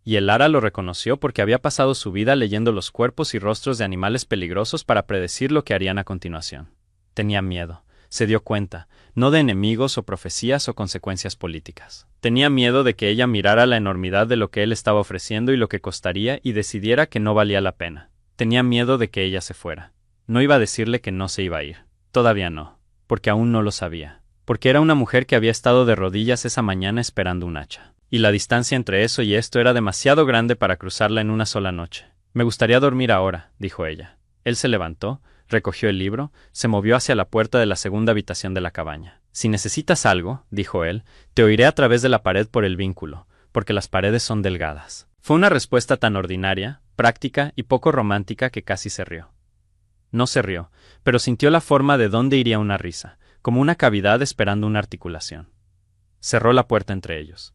Y el Lara lo reconoció porque había pasado su vida leyendo los cuerpos y rostros de animales peligrosos para predecir lo que harían a continuación. Tenía miedo. Se dio cuenta, no de enemigos o profecías o consecuencias políticas. Tenía miedo de que ella mirara la enormidad de lo que él estaba ofreciendo y lo que costaría y decidiera que no valía la pena. Tenía miedo de que ella se fuera. No iba a decirle que no se iba a ir. Todavía no, porque aún no lo sabía. Porque era una mujer que había estado de rodillas esa mañana esperando un hacha. Y la distancia entre eso y esto era demasiado grande para cruzarla en una sola noche. Me gustaría dormir ahora, dijo ella. Él se levantó, recogió el libro, se movió hacia la puerta de la segunda habitación de la cabaña. Si necesitas algo, dijo él, te oiré a través de la pared por el vínculo, porque las paredes son delgadas. Fue una respuesta tan ordinaria, práctica y poco romántica que casi se rió. No se rió, pero sintió la forma de dónde iría una risa, como una cavidad esperando una articulación. Cerró la puerta entre ellos.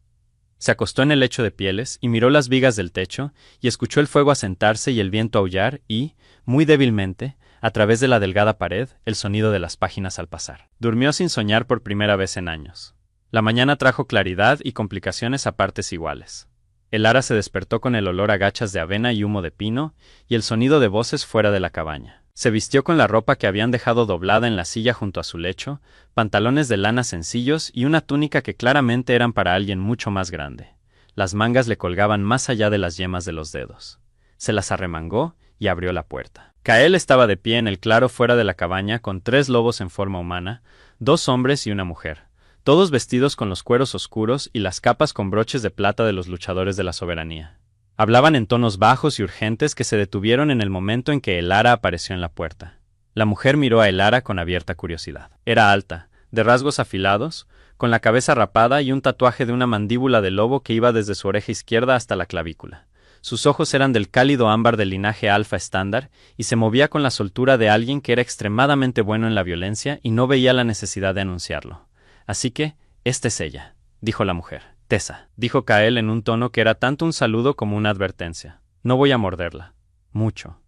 Se acostó en el lecho de pieles y miró las vigas del techo y escuchó el fuego asentarse y el viento aullar y, muy débilmente, a través de la delgada pared, el sonido de las páginas al pasar. Durmió sin soñar por primera vez en años. La mañana trajo claridad y complicaciones a partes iguales. El Lara se despertó con el olor a gachas de avena y humo de pino y el sonido de voces fuera de la cabaña. Se vistió con la ropa que habían dejado doblada en la silla junto a su lecho, pantalones de lana sencillos y una túnica que claramente eran para alguien mucho más grande. Las mangas le colgaban más allá de las yemas de los dedos. Se las arremangó y abrió la puerta. Kael estaba de pie en el claro fuera de la cabaña con 3 lobos en forma humana, 2 hombres y una mujer, todos vestidos con los cueros oscuros y las capas con broches de plata de los luchadores de la soberanía. Hablaban en tonos bajos y urgentes que se detuvieron en el momento en que el Lara apareció en la puerta. La mujer miró a el Lara con abierta curiosidad. Era alta, de rasgos afilados, con la cabeza rapada y un tatuaje de una mandíbula de lobo que iba desde su oreja izquierda hasta la clavícula. Sus ojos eran del cálido ámbar del linaje alfa estándar y se movía con la soltura de alguien que era extremadamente bueno en la violencia y no veía la necesidad de anunciarlo. Así que, esta es ella, dijo la mujer. Tessa, dijo Kael en un tono que era tanto un saludo como una advertencia. No voy a morderla. Mucho.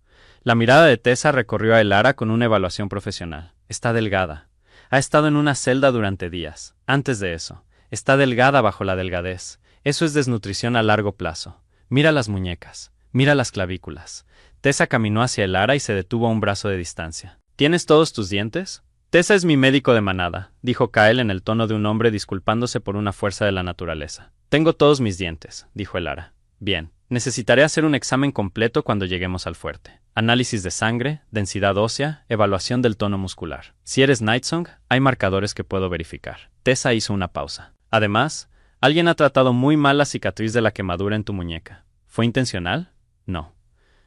La mirada de Tessa recorrió a el Lara con una evaluación profesional. Está delgada. Ha estado en una celda durante días. Antes de eso, está delgada bajo la delgadez. Eso es desnutrición a largo plazo. Mira las muñecas. Mira las clavículas. Tessa caminó hacia el Lara y se detuvo a un brazo de distancia. ¿Tienes todos tus dientes? Tessa es mi médico de manada, dijo Kael en el tono de un hombre disculpándose por una fuerza de la naturaleza. Tengo todos mis dientes, dijo el Lara. Bien, necesitaré hacer un examen completo cuando lleguemos al fuerte. Análisis de sangre, densidad ósea, evaluación del tono muscular. Si eres Nightsong, hay marcadores que puedo verificar. Tessa hizo una pausa. Además, alguien ha tratado muy mal la cicatriz de la quemadura en tu muñeca. ¿Fue intencional? No.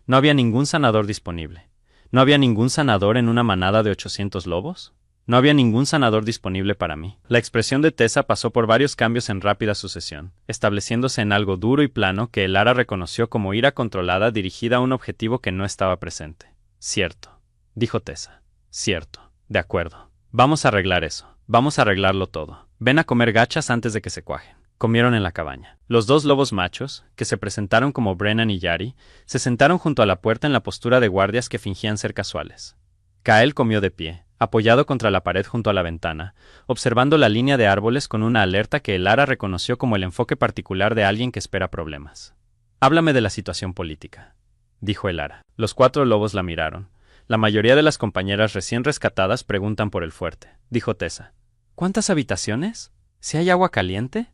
No había ningún sanador disponible. ¿No había ningún sanador en una manada de 800 lobos? No había ningún sanador disponible para mí. La expresión de Tessa pasó por varios cambios en rápida sucesión, estableciéndose en algo duro y plano que el Lara reconoció como ira controlada dirigida a un objetivo que no estaba presente. Cierto, dijo Tessa. Cierto. De acuerdo. Vamos a arreglar eso. Vamos a arreglarlo todo. Ven a comer gachas antes de que se cuajen. Comieron en la cabaña. Los 2 lobos machos, que se presentaron como Brennan y Yari, se sentaron junto a la puerta en la postura de guardias que fingían ser casuales. Kael comió de pie, apoyado contra la pared junto a la ventana, observando la línea de árboles con una alerta que el Lara reconoció como el enfoque particular de alguien que espera problemas. Háblame de la situación política, dijo el Lara. Los 4 lobos la miraron. La mayoría de las compañeras recién rescatadas preguntan por el fuerte, dijo Tessa. ¿Cuántas habitaciones? ¿Si hay agua caliente?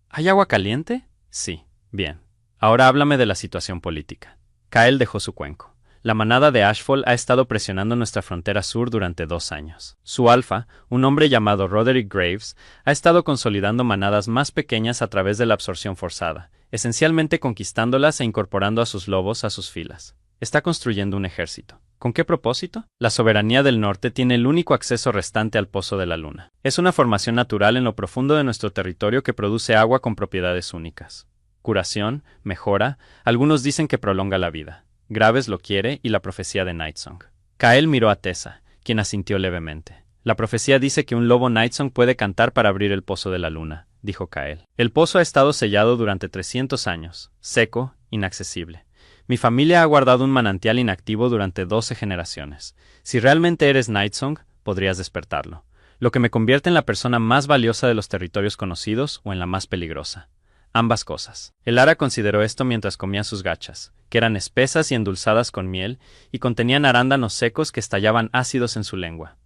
¿Hay agua caliente? Sí. Bien. Ahora háblame de la situación política. Kael dejó su cuenco. La manada de Ashfall ha estado presionando nuestra frontera sur durante 2 años. Su alfa, un hombre llamado Roderick Graves, ha estado consolidando manadas más pequeñas a través de la absorción forzada, esencialmente conquistándolas e incorporando a sus lobos a sus filas. Está construyendo un ejército. ¿Con qué propósito? La soberanía del norte tiene el único acceso restante al Pozo de la Luna. Es una formación natural en lo profundo de nuestro territorio que produce agua con propiedades únicas. Curación, mejora, algunos dicen que prolonga la vida. Graves lo quiere y la profecía de Nightsong. Kael miró a Tessa, quien asintió levemente. La profecía dice que un lobo Nightsong puede cantar para abrir el Pozo de la Luna, dijo Kael. El pozo ha estado sellado durante 300 años, seco, inaccesible. Mi familia ha guardado un manantial inactivo durante 12 generaciones. Si realmente eres Nightsong, podrías despertarlo, lo que me convierte en la persona más valiosa de los territorios conocidos o en la más peligrosa. Ambas cosas. El Ara consideró esto mientras comía sus gachas, que eran espesas y endulzadas con miel, y contenían arándanos secos que estallaban ácidos en su lengua.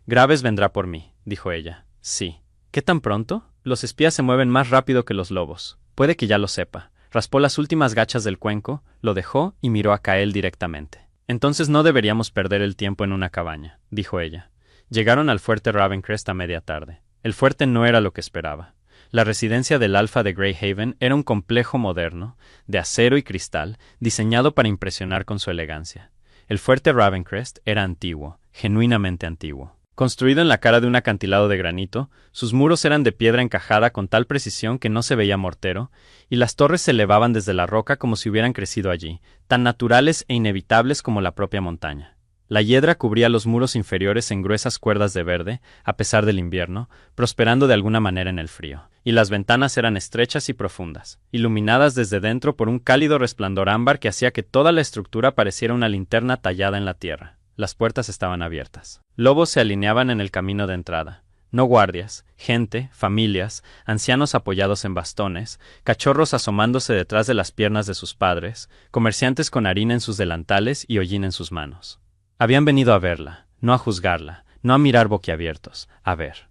Graves vendrá por mí, dijo ella. Sí. ¿Qué tan pronto? Los espías se mueven más rápido que los lobos. Puede que ya lo sepa. Raspó las últimas gachas del cuenco, lo dejó y miró a Kael directamente. Entonces no deberíamos perder el tiempo en una cabaña, dijo ella. Llegaron al fuerte Ravencrest a media tarde. El fuerte no era lo que esperaba. La residencia del Alfa de Greyhaven era un complejo moderno, de acero y cristal, diseñado para impresionar con su elegancia. El fuerte Ravencrest era antiguo, genuinamente antiguo. Construido en la cara de un acantilado de granito, sus muros eran de piedra encajada con tal precisión que no se veía mortero, y las torres se elevaban desde la roca como si hubieran crecido allí, tan naturales e inevitables como la propia montaña. La hiedra cubría los muros inferiores en gruesas cuerdas de verde, a pesar del invierno, prosperando de alguna manera en el frío. Y las ventanas eran estrechas y profundas, iluminadas desde dentro por un cálido resplandor ámbar que hacía que toda la estructura pareciera una linterna tallada en la tierra. Las puertas estaban abiertas. Lobos se alineaban en el camino de entrada. No guardias, gente, familias, ancianos apoyados en bastones, cachorros asomándose detrás de las piernas de sus padres, comerciantes con harina en sus delantales y hollín en sus manos. Habían venido a verla, no a juzgarla, no a mirar boquiabiertos, a ver.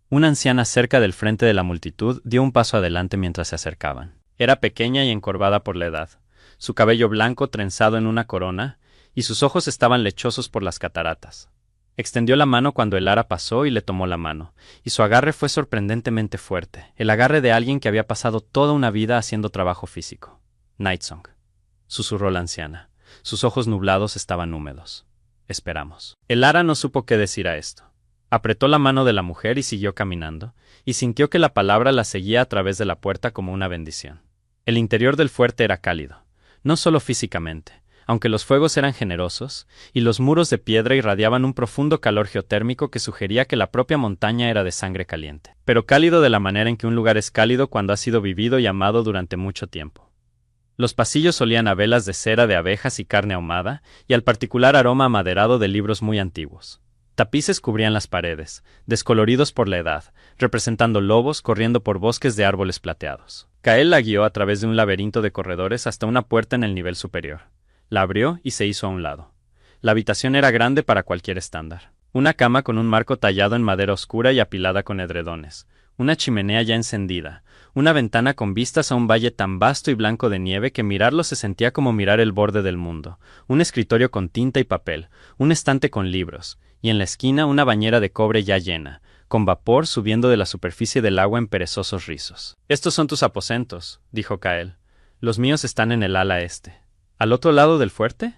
Una anciana cerca del frente de la multitud dio un paso adelante mientras se acercaban. Era pequeña y encorvada por la edad, su cabello blanco trenzado en una corona, y sus ojos estaban lechosos por las cataratas. Extendió la mano cuando el Ara pasó y le tomó la mano, y su agarre fue sorprendentemente fuerte, el agarre de alguien que había pasado toda una vida haciendo trabajo físico. Nightsong, susurró la anciana. Sus ojos nublados estaban húmedos. Esperamos. El Ara no supo qué decir a esto. Apretó la mano de la mujer y siguió caminando, y sintió que la palabra la seguía a través de la puerta como una bendición. El interior del fuerte era cálido, no solo físicamente, aunque los fuegos eran generosos, y los muros de piedra irradiaban un profundo calor geotérmico que sugería que la propia montaña era de sangre caliente, pero cálido de la manera en que un lugar es cálido cuando ha sido vivido y amado durante mucho tiempo. Los pasillos olían a velas de cera de abejas y carne ahumada, y al particular aroma amaderado de libros muy antiguos. Tapices cubrían las paredes, descoloridos por la edad, representando lobos corriendo por bosques de árboles plateados. Kael la guió a través de un laberinto de corredores hasta una puerta en el nivel superior. La abrió y se hizo a un lado. La habitación era grande para cualquier estándar. Una cama con un marco tallado en madera oscura y apilada con edredones. Una chimenea ya encendida. Una ventana con vistas a un valle tan vasto y blanco de nieve que mirarlo se sentía como mirar el borde del mundo. Un escritorio con tinta y papel. Un estante con libros. Y en la esquina una bañera de cobre ya llena, con vapor subiendo de la superficie del agua en perezosos rizos. «Estos son tus aposentos», dijo Kael. «Los míos están en el ala este». ¿Al otro lado del fuerte?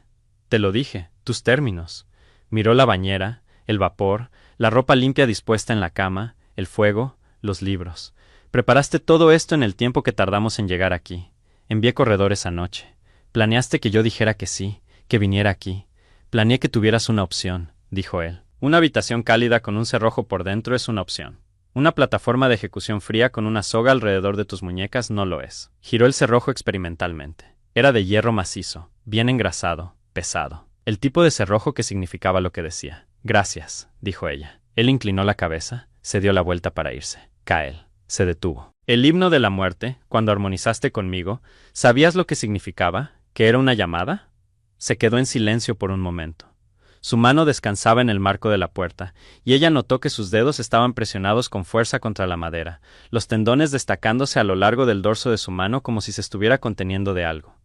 Te lo dije, tus términos. Miró la bañera, el vapor, la ropa limpia dispuesta en la cama, el fuego, los libros. Preparaste todo esto en el tiempo que tardamos en llegar aquí. Envié corredores anoche. Planeaste que yo dijera que sí, que viniera aquí. Planeé que tuvieras una opción, dijo él. Una habitación cálida con un cerrojo por dentro es una opción. Una plataforma de ejecución fría con una soga alrededor de tus muñecas no lo es. Giró el cerrojo experimentalmente. Era de hierro macizo, bien engrasado, pesado. El tipo de cerrojo que significaba lo que decía. «Gracias», dijo ella. Él inclinó la cabeza, se dio la vuelta para irse. Kael se detuvo. «El himno de la muerte, cuando armonizaste conmigo, ¿sabías lo que significaba? ¿Que era una llamada?» Se quedó en silencio por un momento. Su mano descansaba en el marco de la puerta, y ella notó que sus dedos estaban presionados con fuerza contra la madera, los tendones destacándose a lo largo del dorso de su mano como si se estuviera conteniendo de algo.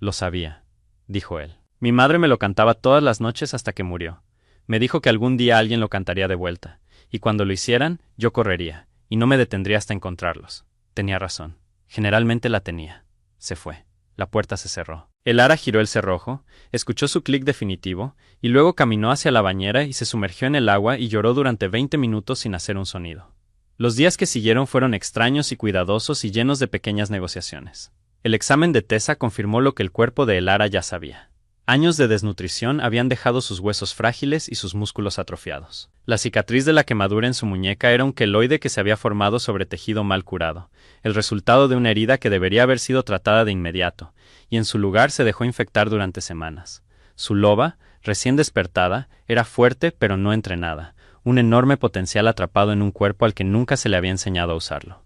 «Lo sabía», dijo él. Mi madre me lo cantaba todas las noches hasta que murió. Me dijo que algún día alguien lo cantaría de vuelta, y cuando lo hicieran, yo correría, y no me detendría hasta encontrarlos. Tenía razón. Generalmente la tenía. Se fue. La puerta se cerró. El ara giró el cerrojo, escuchó su clic definitivo, y luego caminó hacia la bañera y se sumergió en el agua y lloró durante 20 minutos sin hacer un sonido. Los días que siguieron fueron extraños y cuidadosos y llenos de pequeñas negociaciones. El examen de Tessa confirmó lo que el cuerpo de Elara ya sabía. Años de desnutrición habían dejado sus huesos frágiles y sus músculos atrofiados. La cicatriz de la quemadura en su muñeca era un queloide que se había formado sobre tejido mal curado, el resultado de una herida que debería haber sido tratada de inmediato, y en su lugar se dejó infectar durante semanas. Su loba, recién despertada, era fuerte pero no entrenada, un enorme potencial atrapado en un cuerpo al que nunca se le había enseñado a usarlo.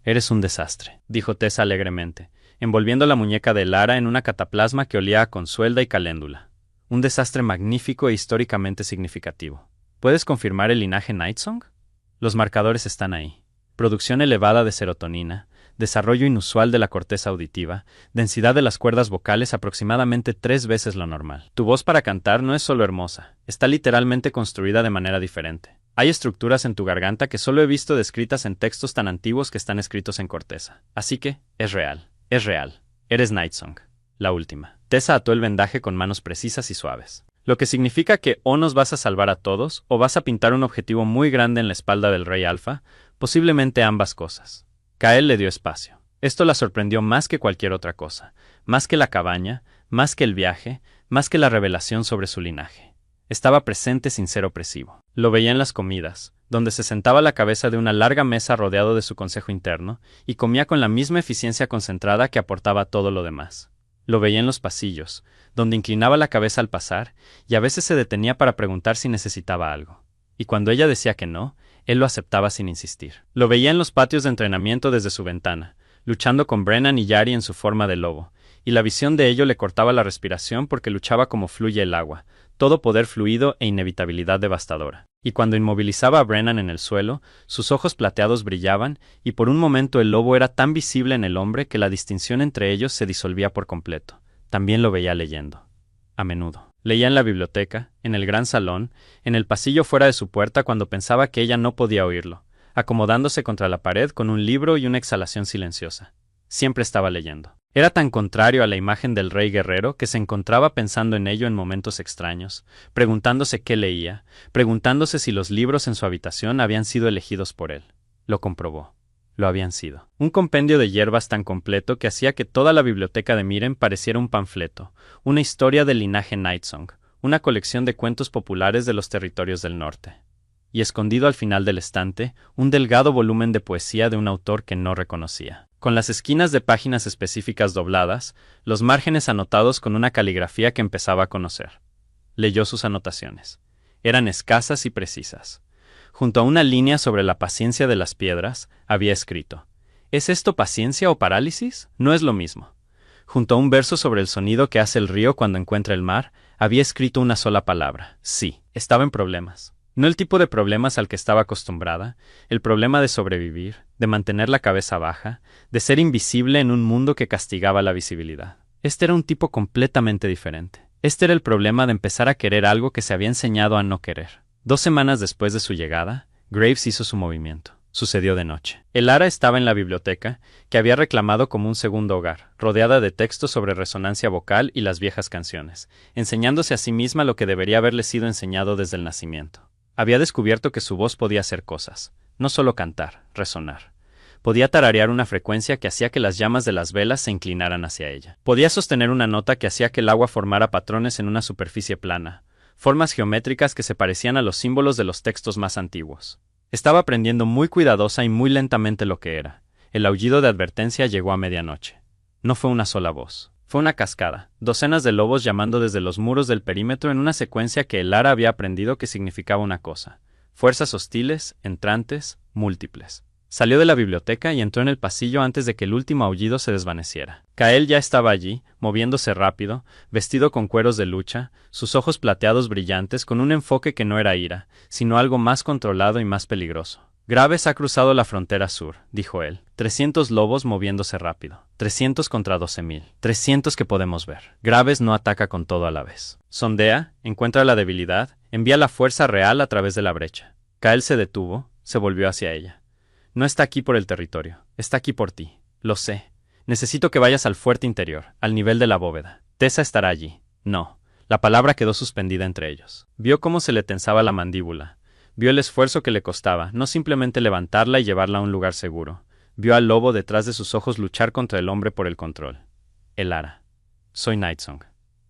«Eres un desastre», dijo Tessa alegremente, envolviendo la muñeca de Lara en una cataplasma que olía a consuelda y caléndula. «Un desastre magnífico e históricamente significativo. ¿Puedes confirmar el linaje Nightsong? Los marcadores están ahí. Producción elevada de serotonina, desarrollo inusual de la corteza auditiva, densidad de las cuerdas vocales aproximadamente 3 veces lo normal. Tu voz para cantar no es solo hermosa, está literalmente construida de manera diferente. Hay estructuras en tu garganta que solo he visto descritas en textos tan antiguos que están escritos en corteza. Así que, es real. Es real. Eres Nightsong. La última». Tessa ató el vendaje con manos precisas y suaves. Lo que significa que o nos vas a salvar a todos, o vas a pintar un objetivo muy grande en la espalda del Rey Alfa, posiblemente ambas cosas. Kael le dio espacio. Esto la sorprendió más que cualquier otra cosa, más que la cabaña, más que el viaje, más que la revelación sobre su linaje. Estaba presente sin ser opresivo. Lo veía en las comidas, donde se sentaba a la cabeza de una larga mesa rodeado de su consejo interno, y comía con la misma eficiencia concentrada que aportaba todo lo demás. Lo veía en los pasillos, donde inclinaba la cabeza al pasar, y a veces se detenía para preguntar si necesitaba algo. Y cuando ella decía que no, él lo aceptaba sin insistir. Lo veía en los patios de entrenamiento desde su ventana, luchando con Brennan y Yari en su forma de lobo, y la visión de ello le cortaba la respiración porque luchaba como fluye el agua, todo poder fluido e inevitabilidad devastadora. Y cuando inmovilizaba a Brennan en el suelo, sus ojos plateados brillaban, y por un momento el lobo era tan visible en el hombre que la distinción entre ellos se disolvía por completo. También lo veía leyendo. A menudo. Leía en la biblioteca, en el gran salón, en el pasillo fuera de su puerta cuando pensaba que ella no podía oírlo, acomodándose contra la pared con un libro y una exhalación silenciosa. Siempre estaba leyendo. Era tan contrario a la imagen del rey guerrero que se encontraba pensando en ello en momentos extraños, preguntándose qué leía, preguntándose si los libros en su habitación habían sido elegidos por él. Lo comprobó. Lo habían sido. Un compendio de hierbas tan completo que hacía que toda la biblioteca de Miren pareciera un panfleto, una historia del linaje Nightsong, una colección de cuentos populares de los territorios del norte. Y escondido al final del estante, un delgado volumen de poesía de un autor que no reconocía. Con las esquinas de páginas específicas dobladas, los márgenes anotados con una caligrafía que empezaba a conocer. Leyó sus anotaciones. Eran escasas y precisas. Junto a una línea sobre la paciencia de las piedras, había escrito: ¿Es esto paciencia o parálisis? No es lo mismo. Junto a un verso sobre el sonido que hace el río cuando encuentra el mar, había escrito una sola palabra: sí. Estaba en problemas. No el tipo de problemas al que estaba acostumbrada, el problema de sobrevivir, de mantener la cabeza baja, de ser invisible en un mundo que castigaba la visibilidad. Este era un tipo completamente diferente. Este era el problema de empezar a querer algo que se había enseñado a no querer. 2 semanas después de su llegada, Graves hizo su movimiento. Sucedió de noche. Elara estaba en la biblioteca, que había reclamado como un segundo hogar, rodeada de textos sobre resonancia vocal y las viejas canciones, enseñándose a sí misma lo que debería haberle sido enseñado desde el nacimiento. Había descubierto que su voz podía hacer cosas, no solo cantar, resonar. Podía tararear una frecuencia que hacía que las llamas de las velas se inclinaran hacia ella. Podía sostener una nota que hacía que el agua formara patrones en una superficie plana, formas geométricas que se parecían a los símbolos de los textos más antiguos. Estaba aprendiendo muy cuidadosa y muy lentamente lo que era. El aullido de advertencia llegó a medianoche. No fue una sola voz. Fue una cascada, docenas de lobos llamando desde los muros del perímetro en una secuencia que Elara había aprendido que significaba una cosa: fuerzas hostiles, entrantes, múltiples. Salió de la biblioteca y entró en el pasillo antes de que el último aullido se desvaneciera. Kael ya estaba allí, moviéndose rápido, vestido con cueros de lucha, sus ojos plateados brillantes con un enfoque que no era ira, sino algo más controlado y más peligroso. Graves ha cruzado la frontera sur, dijo él. 300 lobos moviéndose rápido. 300 contra 12.000. 300 que podemos ver. Graves no ataca con todo a la vez. Sondea, encuentra la debilidad, envía la fuerza real a través de la brecha. Kael se detuvo, se volvió hacia ella. No está aquí por el territorio, está aquí por ti. Lo sé. Necesito que vayas al fuerte interior, al nivel de la bóveda. Tessa estará allí. No. La palabra quedó suspendida entre ellos. Vio cómo se le tensaba la mandíbula. Vio el esfuerzo que le costaba, no simplemente levantarla y llevarla a un lugar seguro. Vio al lobo detrás de sus ojos luchar contra el hombre por el control. Elara. Soy Nightsong.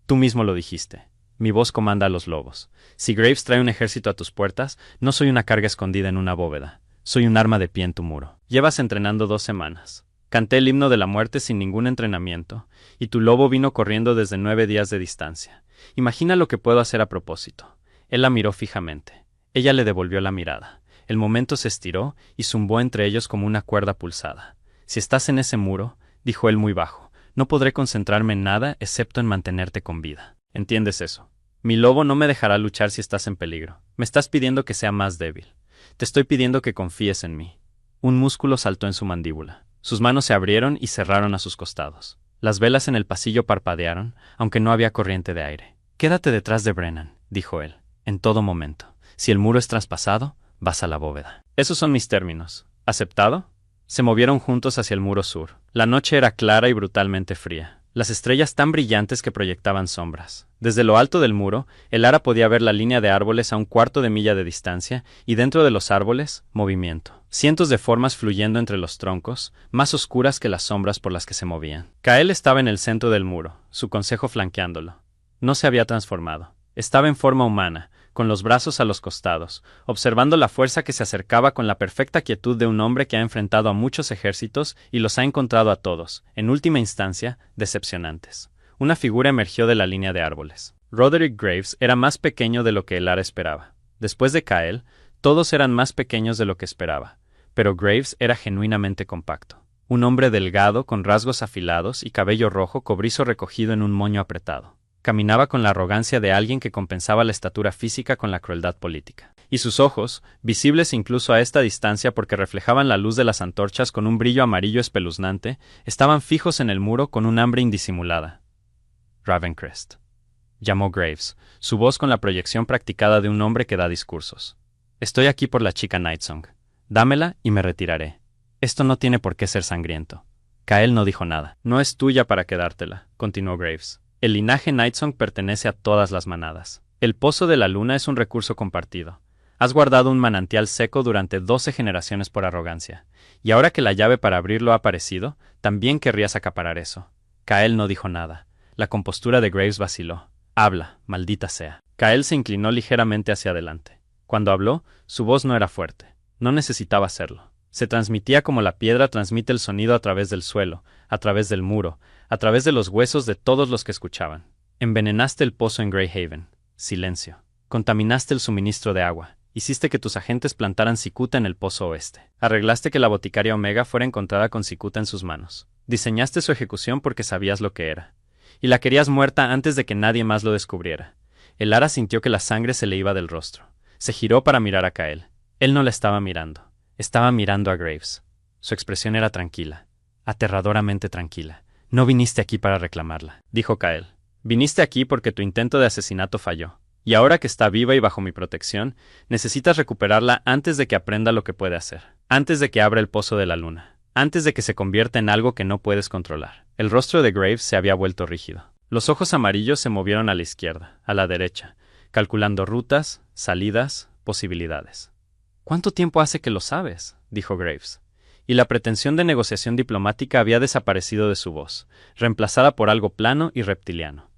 Tú mismo lo dijiste. Mi voz comanda a los lobos. Si Graves trae un ejército a tus puertas, no soy una carga escondida en una bóveda. Soy un arma de pie en tu muro. Llevas entrenando 2 semanas. Canté el himno de la muerte sin ningún entrenamiento, y tu lobo vino corriendo desde 9 días de distancia. Imagina lo que puedo hacer a propósito. Él la miró fijamente. Ella le devolvió la mirada. El momento se estiró y zumbó entre ellos como una cuerda pulsada. Si estás en ese muro, dijo él muy bajo, no podré concentrarme en nada excepto en mantenerte con vida. ¿Entiendes eso? Mi lobo no me dejará luchar si estás en peligro. Me estás pidiendo que sea más débil. Te estoy pidiendo que confíes en mí. Un músculo saltó en su mandíbula. Sus manos se abrieron y cerraron a sus costados. Las velas en el pasillo parpadearon, aunque no había corriente de aire. Quédate detrás de Brennan, dijo él, en todo momento. Si el muro es traspasado, vas a la bóveda. Esos son mis términos. ¿Aceptado? Se movieron juntos hacia el muro sur. La noche era clara y brutalmente fría. Las estrellas tan brillantes que proyectaban sombras. Desde lo alto del muro, Elara podía ver la línea de árboles a 1/4 de milla de distancia, y dentro de los árboles, movimiento. Cientos de formas fluyendo entre los troncos, más oscuras que las sombras por las que se movían. Kael estaba en el centro del muro, su consejo flanqueándolo. No se había transformado. Estaba en forma humana, con los brazos a los costados, observando la fuerza que se acercaba con la perfecta quietud de un hombre que ha enfrentado a muchos ejércitos y los ha encontrado a todos, en última instancia, decepcionantes. Una figura emergió de la línea de árboles. Roderick Graves era más pequeño de lo que Elara esperaba. Después de Kael, todos eran más pequeños de lo que esperaba, pero Graves era genuinamente compacto. Un hombre delgado, con rasgos afilados y cabello rojo cobrizo recogido en un moño apretado. Caminaba con la arrogancia de alguien que compensaba la estatura física con la crueldad política. Y sus ojos, visibles incluso a esta distancia porque reflejaban la luz de las antorchas con un brillo amarillo espeluznante, estaban fijos en el muro con un hambre indisimulada. Ravencrest, llamó Graves, su voz con la proyección practicada de un hombre que da discursos. Estoy aquí por la chica Nightsong. Dámela y me retiraré. Esto no tiene por qué ser sangriento. Kael no dijo nada. No es tuya para quedártela, continuó Graves. El linaje Nightsong pertenece a todas las manadas. El pozo de la luna es un recurso compartido. Has guardado un manantial seco durante 12 generaciones por arrogancia, y ahora que la llave para abrirlo ha aparecido, también querrías acaparar eso. Kael no dijo nada. La compostura de Graves vaciló. Habla, maldita sea. Kael se inclinó ligeramente hacia adelante. Cuando habló, su voz no era fuerte. No necesitaba hacerlo. Se transmitía como la piedra transmite el sonido a través del suelo, a través del muro, a través de los huesos de todos los que escuchaban. Envenenaste el pozo en Greyhaven. Silencio. Contaminaste el suministro de agua. Hiciste que tus agentes plantaran cicuta en el pozo oeste. Arreglaste que la boticaria Omega fuera encontrada con cicuta en sus manos. Diseñaste su ejecución porque sabías lo que era. Y la querías muerta antes de que nadie más lo descubriera. Elara sintió que la sangre se le iba del rostro. Se giró para mirar a Kael. Él no la estaba mirando. Estaba mirando a Graves. Su expresión era tranquila. Aterradoramente tranquila. No viniste aquí para reclamarla, dijo Kael. Viniste aquí porque tu intento de asesinato falló. Y ahora que está viva y bajo mi protección, necesitas recuperarla antes de que aprenda lo que puede hacer. Antes de que abra el pozo de la luna. Antes de que se convierta en algo que no puedes controlar. El rostro de Graves se había vuelto rígido. Los ojos amarillos se movieron a la izquierda, a la derecha, calculando rutas, salidas, posibilidades. ¿Cuánto tiempo hace que lo sabes?, dijo Graves. Y la pretensión de negociación diplomática había desaparecido de su voz, reemplazada por algo plano y reptiliano.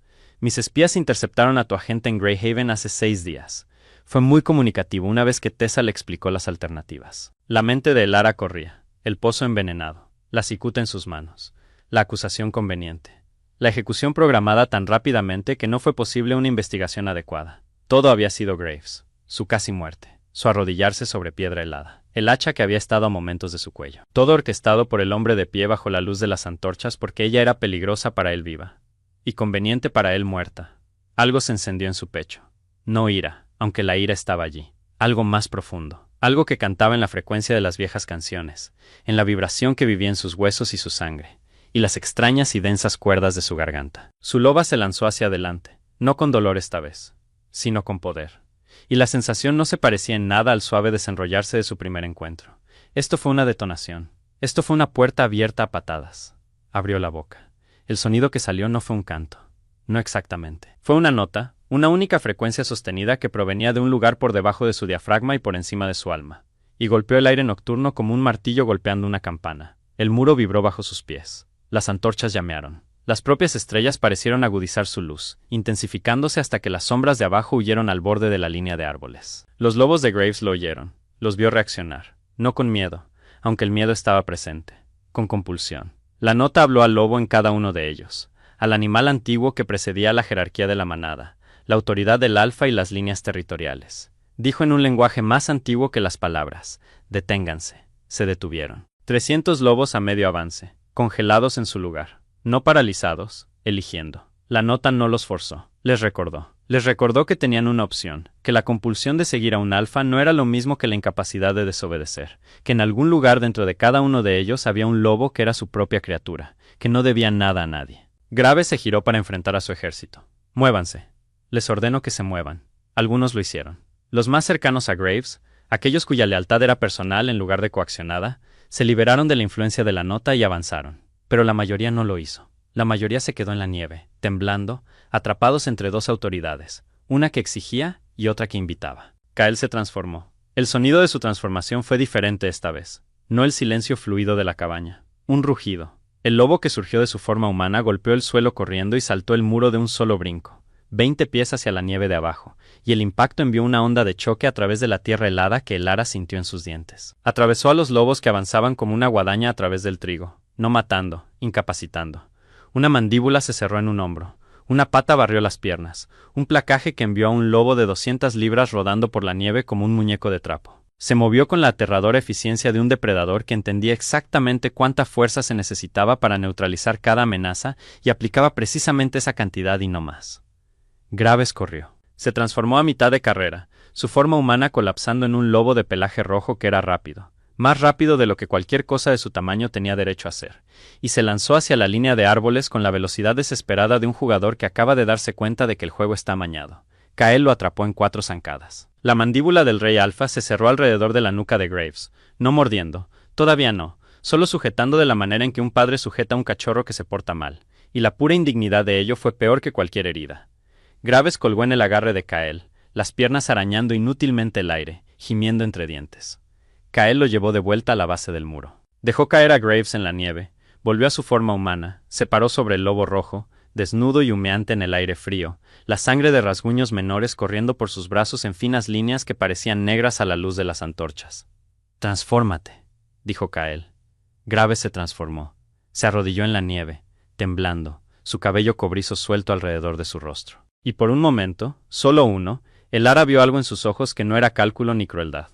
Mis espías interceptaron a tu agente en Greyhaven hace 6 días. Fue muy comunicativo una vez que Tessa le explicó las alternativas. La mente de Elara corría, el pozo envenenado, la cicuta en sus manos, la acusación conveniente, la ejecución programada tan rápidamente que no fue posible una investigación adecuada. Todo había sido Graves, su casi muerte. Su arrodillarse sobre piedra helada, el hacha que había estado a momentos de su cuello. Todo orquestado por el hombre de pie bajo la luz de las antorchas porque ella era peligrosa para él viva, y conveniente para él muerta. Algo se encendió en su pecho. No ira, aunque la ira estaba allí. Algo más profundo, algo que cantaba en la frecuencia de las viejas canciones, en la vibración que vivía en sus huesos y su sangre, y las extrañas y densas cuerdas de su garganta. Su loba se lanzó hacia adelante, no con dolor esta vez, sino con poder. Y la sensación no se parecía en nada al suave desenrollarse de su primer encuentro. Esto fue una detonación. Esto fue una puerta abierta a patadas. Abrió la boca. El sonido que salió no fue un canto. No exactamente. Fue una nota, una única frecuencia sostenida que provenía de un lugar por debajo de su diafragma y por encima de su alma. Y golpeó el aire nocturno como un martillo golpeando una campana. El muro vibró bajo sus pies. Las antorchas llamearon. Las propias estrellas parecieron agudizar su luz, intensificándose hasta que las sombras de abajo huyeron al borde de la línea de árboles. Los lobos de Graves lo oyeron. Los vio reaccionar. No con miedo, aunque el miedo estaba presente. Con compulsión. La nota habló al lobo en cada uno de ellos, al animal antiguo que precedía a la jerarquía de la manada, la autoridad del alfa y las líneas territoriales. Dijo en un lenguaje más antiguo que las palabras: «Deténganse». Se detuvieron. 300 lobos a medio avance, congelados en su lugar, no paralizados, eligiendo. La nota no los forzó, les recordó. Les recordó que tenían una opción, que la compulsión de seguir a un alfa no era lo mismo que la incapacidad de desobedecer, que en algún lugar dentro de cada uno de ellos había un lobo que era su propia criatura, que no debía nada a nadie. Graves se giró para enfrentar a su ejército. «Muévanse. Les ordeno que se muevan». Algunos lo hicieron. Los más cercanos a Graves, aquellos cuya lealtad era personal en lugar de coaccionada, se liberaron de la influencia de la nota y avanzaron. Pero la mayoría no lo hizo. La mayoría se quedó en la nieve, temblando, atrapados entre dos autoridades, una que exigía y otra que invitaba. Kael se transformó. El sonido de su transformación fue diferente esta vez. No el silencio fluido de la cabaña. Un rugido. El lobo que surgió de su forma humana golpeó el suelo corriendo y saltó el muro de un solo brinco, 20 pies hacia la nieve de abajo, y el impacto envió una onda de choque a través de la tierra helada que el ara sintió en sus dientes. Atravesó a los lobos que avanzaban como una guadaña a través del trigo, no matando, incapacitando. Una mandíbula se cerró en un hombro, una pata barrió las piernas, un placaje que envió a un lobo de 200 libras rodando por la nieve como un muñeco de trapo. Se movió con la aterradora eficiencia de un depredador que entendía exactamente cuánta fuerza se necesitaba para neutralizar cada amenaza y aplicaba precisamente esa cantidad y no más. Graves corrió. Se transformó a mitad de carrera, su forma humana colapsando en un lobo de pelaje rojo que era rápido, más rápido de lo que cualquier cosa de su tamaño tenía derecho a ser, y se lanzó hacia la línea de árboles con la velocidad desesperada de un jugador que acaba de darse cuenta de que el juego está amañado. Kael lo atrapó en 4 zancadas. La mandíbula del rey alfa se cerró alrededor de la nuca de Graves, no mordiendo, todavía no, solo sujetando de la manera en que un padre sujeta a un cachorro que se porta mal, y la pura indignidad de ello fue peor que cualquier herida. Graves colgó en el agarre de Kael, las piernas arañando inútilmente el aire, gimiendo entre dientes. Kael lo llevó de vuelta a la base del muro. Dejó caer a Graves en la nieve, volvió a su forma humana, se paró sobre el lobo rojo, desnudo y humeante en el aire frío, la sangre de rasguños menores corriendo por sus brazos en finas líneas que parecían negras a la luz de las antorchas. «Transfórmate», dijo Kael. Graves se transformó. Se arrodilló en la nieve, temblando, su cabello cobrizo suelto alrededor de su rostro. Y por un momento, solo uno, el ara vio algo en sus ojos que no era cálculo ni crueldad.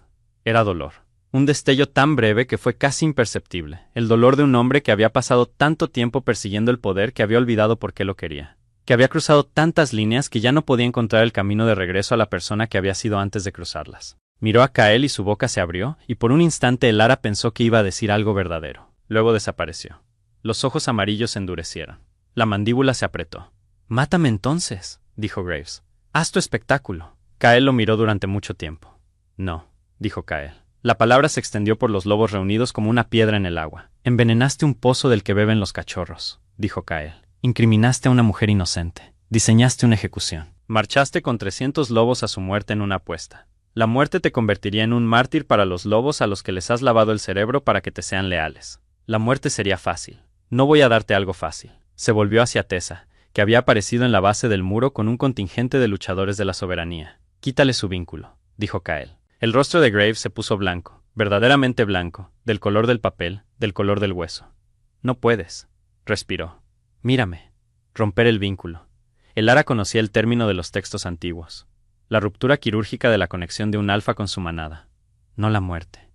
Era dolor. Un destello tan breve que fue casi imperceptible, el dolor de un hombre que había pasado tanto tiempo persiguiendo el poder que había olvidado por qué lo quería, que había cruzado tantas líneas que ya no podía encontrar el camino de regreso a la persona que había sido antes de cruzarlas. Miró a Kael y su boca se abrió, y por un instante el ara pensó que iba a decir algo verdadero. Luego desapareció. Los ojos amarillos se endurecieron. La mandíbula se apretó. «Mátame entonces», dijo Graves. «Haz tu espectáculo». Kael lo miró durante mucho tiempo. «No», dijo Kael. La palabra se extendió por los lobos reunidos como una piedra en el agua. «Envenenaste un pozo del que beben los cachorros», dijo Kael. «Incriminaste a una mujer inocente. Diseñaste una ejecución. Marchaste con 300 lobos a su muerte en una apuesta. La muerte te convertiría en un mártir para los lobos a los que les has lavado el cerebro para que te sean leales. La muerte sería fácil. No voy a darte algo fácil». Se volvió hacia Tessa, que había aparecido en la base del muro con un contingente de luchadores de la soberanía. «Quítale su vínculo», dijo Kael. El rostro de Graves se puso blanco, verdaderamente blanco, del color del papel, del color del hueso. «No puedes», respiró. «Mírame. Romper el vínculo». El ara conocía el término de los textos antiguos. La ruptura quirúrgica de la conexión de un alfa con su manada. No la muerte.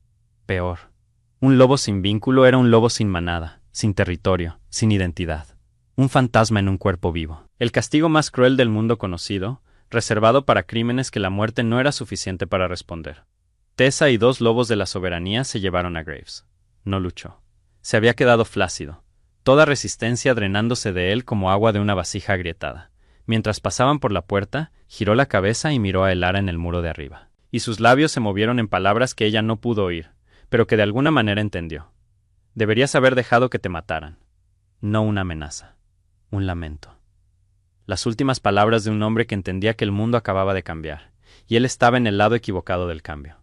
Peor. Un lobo sin vínculo era un lobo sin manada, sin territorio, sin identidad. Un fantasma en un cuerpo vivo. El castigo más cruel del mundo conocido, reservado para crímenes que la muerte no era suficiente para responder. Tessa y 2 lobos de la soberanía se llevaron a Graves. No luchó. Se había quedado flácido, toda resistencia drenándose de él como agua de una vasija agrietada. Mientras pasaban por la puerta, giró la cabeza y miró a Elara en el muro de arriba. Y sus labios se movieron en palabras que ella no pudo oír, pero que de alguna manera entendió. Deberías haber dejado que te mataran. No una amenaza. Un lamento. Las últimas palabras de un hombre que entendía que el mundo acababa de cambiar, y él estaba en el lado equivocado del cambio.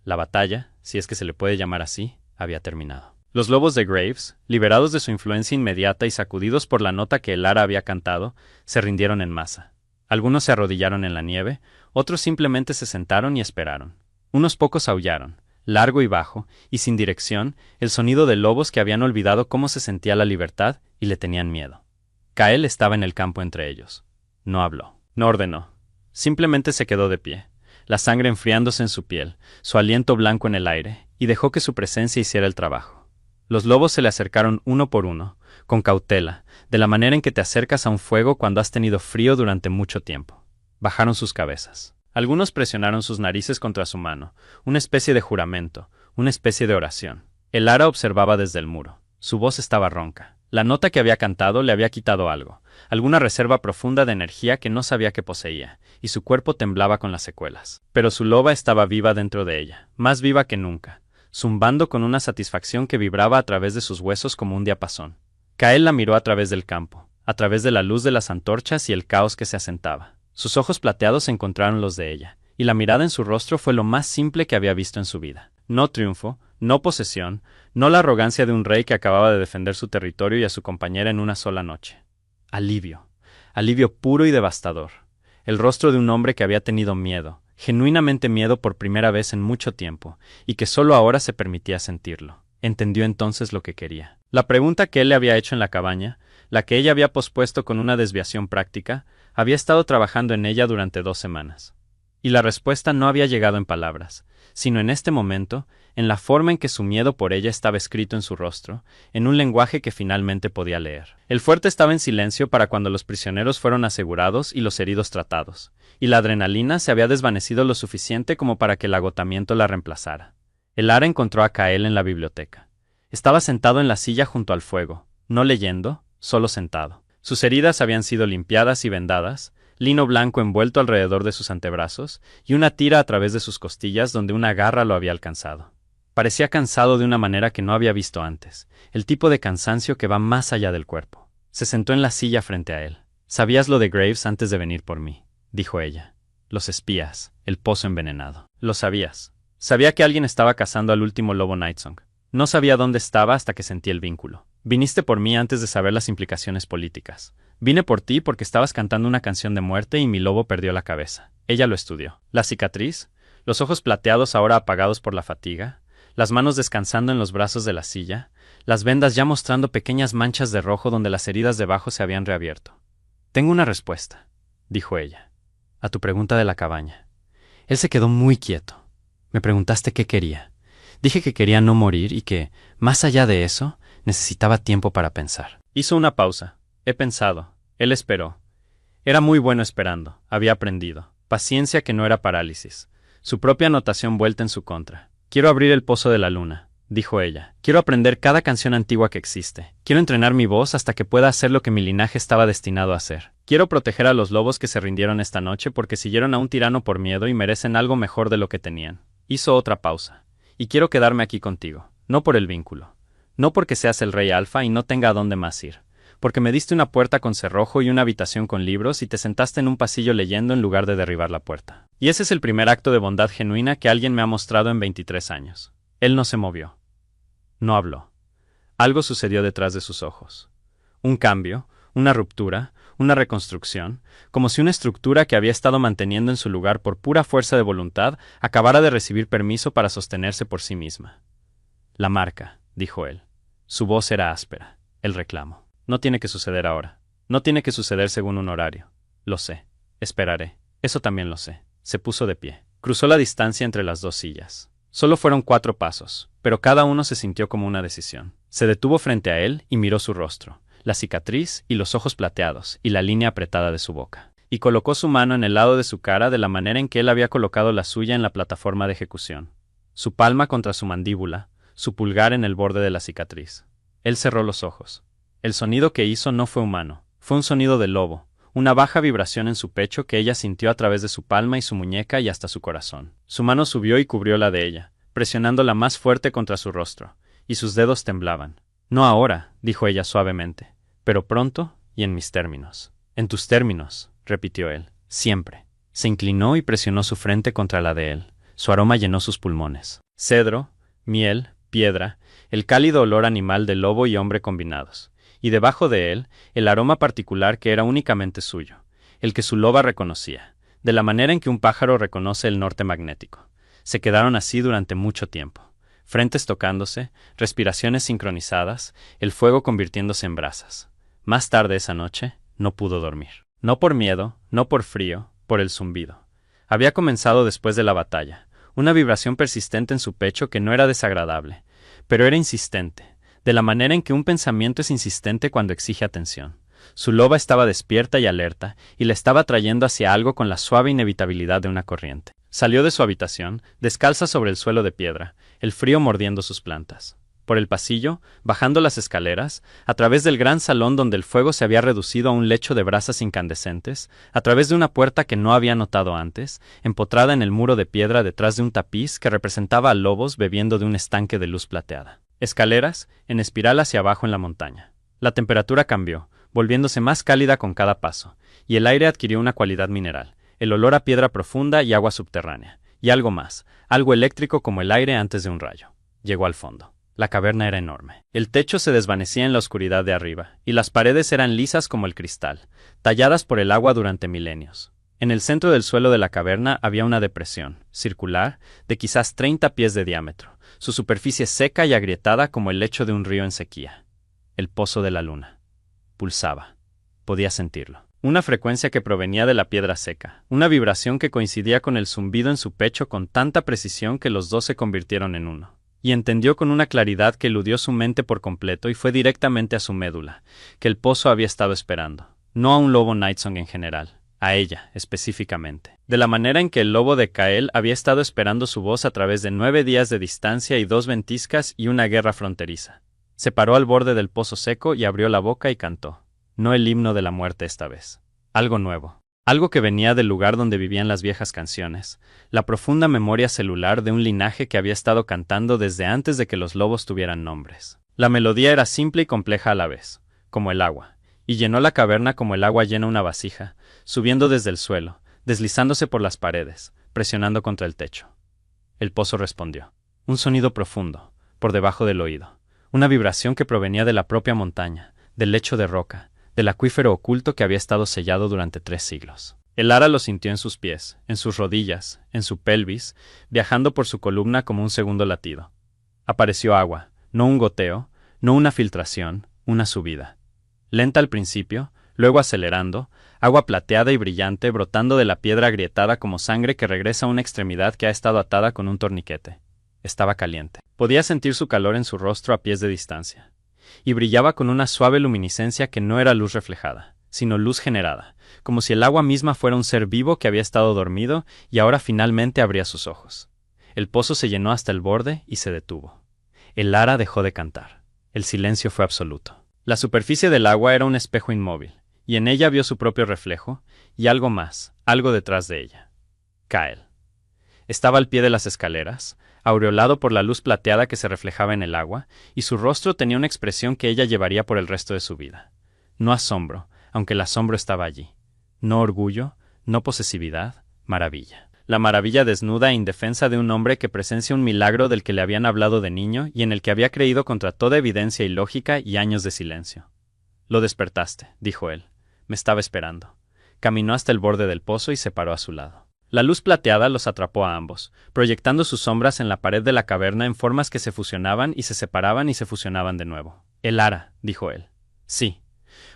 La batalla, si es que se le puede llamar así, había terminado. Los lobos de Graves, liberados de su influencia inmediata y sacudidos por la nota que Elara había cantado, se rindieron en masa. Algunos se arrodillaron en la nieve, otros simplemente se sentaron y esperaron. Unos pocos aullaron, largo y bajo, y sin dirección, el sonido de lobos que habían olvidado cómo se sentía la libertad y le tenían miedo. Kael estaba en el campo entre ellos. No habló, no ordenó. Simplemente se quedó de pie, la sangre enfriándose en su piel, su aliento blanco en el aire, y dejó que su presencia hiciera el trabajo. Los lobos se le acercaron uno por uno, con cautela, de la manera en que te acercas a un fuego cuando has tenido frío durante mucho tiempo. Bajaron sus cabezas. Algunos presionaron sus narices contra su mano, una especie de juramento, una especie de oración. Elara observaba desde el muro. Su voz estaba ronca. La nota que había cantado le había quitado algo, alguna reserva profunda de energía que no sabía que poseía, y su cuerpo temblaba con las secuelas. Pero su loba estaba viva dentro de ella, más viva que nunca, zumbando con una satisfacción que vibraba a través de sus huesos como un diapasón. Kael la miró a través del campo, a través de la luz de las antorchas y el caos que se asentaba. Sus ojos plateados encontraron los de ella, y la mirada en su rostro fue lo más simple que había visto en su vida. No triunfo, no posesión, no la arrogancia de un rey que acababa de defender su territorio y a su compañera en una sola noche. Alivio, alivio puro y devastador. El rostro de un hombre que había tenido miedo, genuinamente miedo por primera vez en mucho tiempo, y que solo ahora se permitía sentirlo. Entendió entonces lo que quería. La pregunta que él le había hecho en la cabaña, la que ella había pospuesto con una desviación práctica, había estado trabajando en ella durante 2 semanas. Y la respuesta no había llegado en palabras, sino en este momento, en la forma en que su miedo por ella estaba escrito en su rostro, en un lenguaje que finalmente podía leer. El fuerte estaba en silencio para cuando los prisioneros fueron asegurados y los heridos tratados, y la adrenalina se había desvanecido lo suficiente como para que el agotamiento la reemplazara. Elara encontró a Kael en la biblioteca. Estaba sentado en la silla junto al fuego, no leyendo, solo sentado. Sus heridas habían sido limpiadas y vendadas, lino blanco envuelto alrededor de sus antebrazos y una tira a través de sus costillas donde una garra lo había alcanzado. Parecía cansado de una manera que no había visto antes, el tipo de cansancio que va más allá del cuerpo. Se sentó en la silla frente a él. «Sabías lo de Graves antes de venir por mí», dijo ella. «Los espías, el pozo envenenado. Lo sabías. Sabía que alguien estaba cazando al último lobo Nightsong. No sabía dónde estaba hasta que sentí el vínculo. Viniste por mí antes de saber las implicaciones políticas. Vine por ti porque estabas cantando una canción de muerte y mi lobo perdió la cabeza. Ella lo estudió. La cicatriz, los ojos plateados ahora apagados por la fatiga, las manos descansando en los brazos de la silla, las vendas ya mostrando pequeñas manchas de rojo donde las heridas debajo se habían reabierto. «Tengo una respuesta», dijo ella, «a tu pregunta de la cabaña». Él se quedó muy quieto. «Me preguntaste qué quería. Dije que quería no morir y que, más allá de eso, necesitaba tiempo para pensar». Hizo una pausa. «He pensado». Él esperó. Era muy bueno esperando. Había aprendido. Paciencia que no era parálisis. Su propia anotación vuelta en su contra. «Quiero abrir el pozo de la luna», dijo ella. «Quiero aprender cada canción antigua que existe. Quiero entrenar mi voz hasta que pueda hacer lo que mi linaje estaba destinado a hacer. Quiero proteger a los lobos que se rindieron esta noche porque siguieron a un tirano por miedo y merecen algo mejor de lo que tenían». Hizo otra pausa. «Y quiero quedarme aquí contigo. No por el vínculo. No porque seas el rey alfa y no tenga a dónde más ir. Porque me diste una puerta con cerrojo y una habitación con libros y te sentaste en un pasillo leyendo en lugar de derribar la puerta. Y ese es el primer acto de bondad genuina que alguien me ha mostrado en 23 años. Él no se movió. No habló. Algo sucedió detrás de sus ojos. Un cambio, una ruptura, una reconstrucción, como si una estructura que había estado manteniendo en su lugar por pura fuerza de voluntad acabara de recibir permiso para sostenerse por sí misma. «La marca», dijo él. Su voz era áspera. El reclamo. «No tiene que suceder ahora. No tiene que suceder según un horario. Lo sé. Esperaré. Eso también lo sé». Se puso de pie. Cruzó la distancia entre las 2 sillas. Solo fueron 4 pasos, pero cada uno se sintió como una decisión. Se detuvo frente a él y miró su rostro, la cicatriz y los ojos plateados y la línea apretada de su boca. Y colocó su mano en el lado de su cara de la manera en que él había colocado la suya en la plataforma de ejecución. su palma contra su mandíbula, su pulgar en el borde de la cicatriz. Él cerró los ojos. El sonido que hizo no fue humano, fue un sonido de lobo, una baja vibración en su pecho que ella sintió a través de su palma y su muñeca y hasta su corazón. Su mano subió y cubrió la de ella, presionándola más fuerte contra su rostro, y sus dedos temblaban. No ahora, dijo ella suavemente, pero pronto y en mis términos. En tus términos, repitió él, siempre. Se inclinó y presionó su frente contra la de él. Su aroma llenó sus pulmones. Cedro, miel, piedra, el cálido olor animal de lobo y hombre combinados. Y debajo de él, el aroma particular que era únicamente suyo, el que su loba reconocía, de la manera en que un pájaro reconoce el norte magnético. Se quedaron así durante mucho tiempo, frentes tocándose, respiraciones sincronizadas, el fuego convirtiéndose en brasas. Más tarde esa noche, no pudo dormir. No por miedo, no por frío, por el zumbido. Había comenzado después de la batalla, una vibración persistente en su pecho que no era desagradable, pero era insistente, de la manera en que un pensamiento es insistente cuando exige atención. Su loba estaba despierta y alerta, y le estaba trayendo hacia algo con la suave inevitabilidad de una corriente. Salió de su habitación, descalza sobre el suelo de piedra, el frío mordiendo sus plantas. Por el pasillo, bajando las escaleras, a través del gran salón donde el fuego se había reducido a un lecho de brasas incandescentes, a través de una puerta que no había notado antes, empotrada en el muro de piedra detrás de un tapiz que representaba a lobos bebiendo de un estanque de luz plateada. Escaleras, en espiral hacia abajo en la montaña. La temperatura cambió, volviéndose más cálida con cada paso, y el aire adquirió una cualidad mineral, el olor a piedra profunda y agua subterránea, y algo más, algo eléctrico como el aire antes de un rayo. Llegó al fondo. La caverna era enorme. El techo se desvanecía en la oscuridad de arriba, y las paredes eran lisas como el cristal, talladas por el agua durante milenios. En el centro del suelo de la caverna había una depresión, circular, de quizás 30 pies de diámetro, su superficie seca y agrietada como el lecho de un río en sequía. El pozo de la luna. Pulsaba. Podía sentirlo. Una frecuencia que provenía de la piedra seca, una vibración que coincidía con el zumbido en su pecho con tanta precisión que los dos se convirtieron en uno. Y entendió con una claridad que eludió su mente por completo y fue directamente a su médula, que el pozo había estado esperando. No a un lobo Nightsong en general, a ella, específicamente. De la manera en que el lobo de Kael había estado esperando su voz a través de 9 días de distancia y 2 ventiscas y una guerra fronteriza. Se paró al borde del pozo seco y abrió la boca y cantó. No el himno de la muerte esta vez. Algo nuevo. Algo que venía del lugar donde vivían las viejas canciones, la profunda memoria celular de un linaje que había estado cantando desde antes de que los lobos tuvieran nombres. La melodía era simple y compleja a la vez, como el agua, y llenó la caverna como el agua llena una vasija, subiendo desde el suelo, deslizándose por las paredes, presionando contra el techo. El pozo respondió. Un sonido profundo, por debajo del oído, una vibración que provenía de la propia montaña, del lecho de roca, del acuífero oculto que había estado sellado durante 3 siglos. El ara lo sintió en sus pies, en sus rodillas, en su pelvis, viajando por su columna como un segundo latido. Apareció agua, no un goteo, no una filtración, una subida. Lenta al principio, luego acelerando, agua plateada y brillante brotando de la piedra agrietada como sangre que regresa a una extremidad que ha estado atada con un torniquete. Estaba caliente. Podía sentir su calor en su rostro a pies de distancia. Y brillaba con una suave luminiscencia que no era luz reflejada, sino luz generada, como si el agua misma fuera un ser vivo que había estado dormido y ahora finalmente abría sus ojos. El pozo se llenó hasta el borde y se detuvo. El ara dejó de cantar. El silencio fue absoluto. La superficie del agua era un espejo inmóvil, y en ella vio su propio reflejo, y algo más, algo detrás de ella. Kael. Estaba al pie de las escaleras, aureolado por la luz plateada que se reflejaba en el agua, y su rostro tenía una expresión que ella llevaría por el resto de su vida. No asombro, aunque el asombro estaba allí. No orgullo, no posesividad, maravilla. La maravilla desnuda e indefensa de un hombre que presencia un milagro del que le habían hablado de niño y en el que había creído contra toda evidencia y lógica y años de silencio. Lo despertaste, dijo él. Me estaba esperando. Caminó hasta el borde del pozo y se paró a su lado. La luz plateada los atrapó a ambos, proyectando sus sombras en la pared de la caverna en formas que se fusionaban y se separaban y se fusionaban de nuevo. El ara, dijo él. Sí.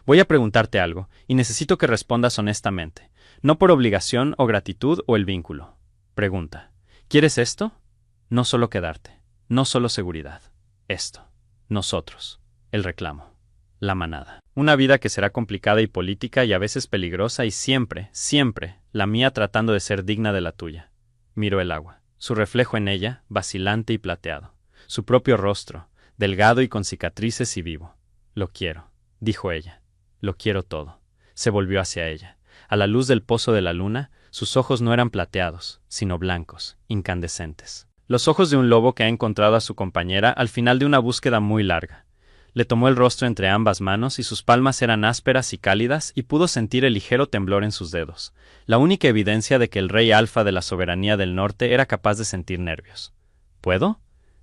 Voy a preguntarte algo, y necesito que respondas honestamente, no por obligación o gratitud o el vínculo. Pregunta. ¿Quieres esto? No solo quedarte, no solo seguridad. Esto. Nosotros. El reclamo. La manada. Una vida que será complicada y política y a veces peligrosa y siempre, siempre, la mía tratando de ser digna de la tuya. Miró el agua. su reflejo en ella, vacilante y plateado. Su propio rostro, delgado y con cicatrices y vivo. Lo quiero, dijo ella. Lo quiero todo. Se volvió hacia ella. A la luz del pozo de la luna, sus ojos no eran plateados, sino blancos, incandescentes. Los ojos de un lobo que ha encontrado a su compañera al final de una búsqueda muy larga. Le tomó el rostro entre ambas manos y sus palmas eran ásperas y cálidas y pudo sentir el ligero temblor en sus dedos, la única evidencia de que el rey alfa de la soberanía del norte era capaz de sentir nervios. ¿Puedo?,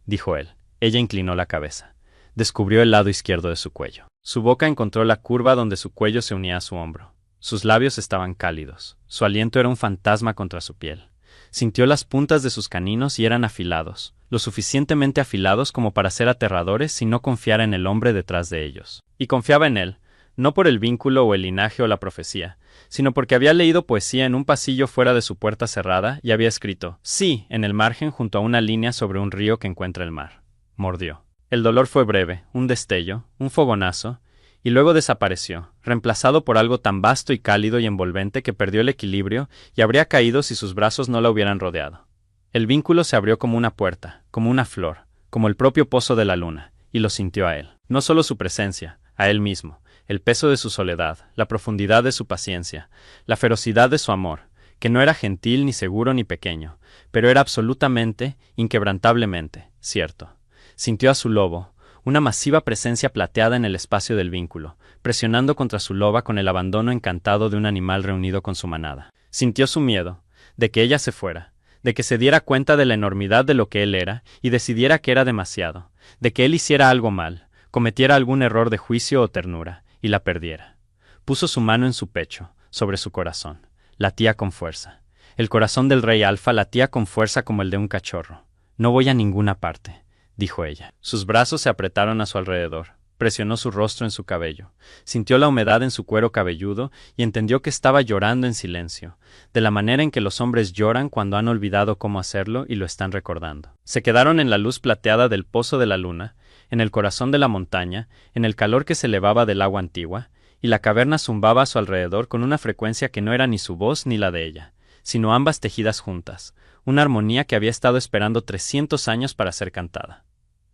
dijo él. Ella inclinó la cabeza. Descubrió el lado izquierdo de su cuello. Su boca encontró la curva donde su cuello se unía a su hombro. Sus labios estaban cálidos. Su aliento era un fantasma contra su piel. Sintió las puntas de sus caninos y eran afilados, lo suficientemente afilados como para ser aterradores si no confiara en el hombre detrás de ellos. Y confiaba en él, no por el vínculo o el linaje o la profecía, sino porque había leído poesía en un pasillo fuera de su puerta cerrada y había escrito «sí» en el margen junto a una línea sobre un río que encuentra el mar. Mordió. El dolor fue breve, un destello, un fogonazo, y luego desapareció, reemplazado por algo tan vasto y cálido y envolvente que perdió el equilibrio y habría caído si sus brazos no la hubieran rodeado. El vínculo se abrió como una puerta, como una flor, como el propio pozo de la luna, y lo sintió a él. No solo su presencia, a él mismo, el peso de su soledad, la profundidad de su paciencia, la ferocidad de su amor, que no era gentil ni seguro ni pequeño, pero era absolutamente, inquebrantablemente, cierto. Sintió a su lobo, una masiva presencia plateada en el espacio del vínculo, presionando contra su loba con el abandono encantado de un animal reunido con su manada. Sintió su miedo, de que ella se fuera, de que se diera cuenta de la enormidad de lo que él era y decidiera que era demasiado, de que él hiciera algo mal, cometiera algún error de juicio o ternura, y la perdiera. Puso su mano en su pecho, sobre su corazón. Latía con fuerza. El corazón del rey alfa latía con fuerza como el de un cachorro. No voy a ninguna parte, dijo ella. Sus brazos se apretaron a su alrededor. Presionó su rostro en su cabello. Sintió la humedad en su cuero cabelludo y entendió que estaba llorando en silencio, de la manera en que los hombres lloran cuando han olvidado cómo hacerlo y lo están recordando. Se quedaron en la luz plateada del pozo de la luna, en el corazón de la montaña, en el calor que se elevaba del agua antigua, y la caverna zumbaba a su alrededor con una frecuencia que no era ni su voz ni la de ella, sino ambas tejidas juntas, una armonía que había estado esperando 300 años para ser cantada.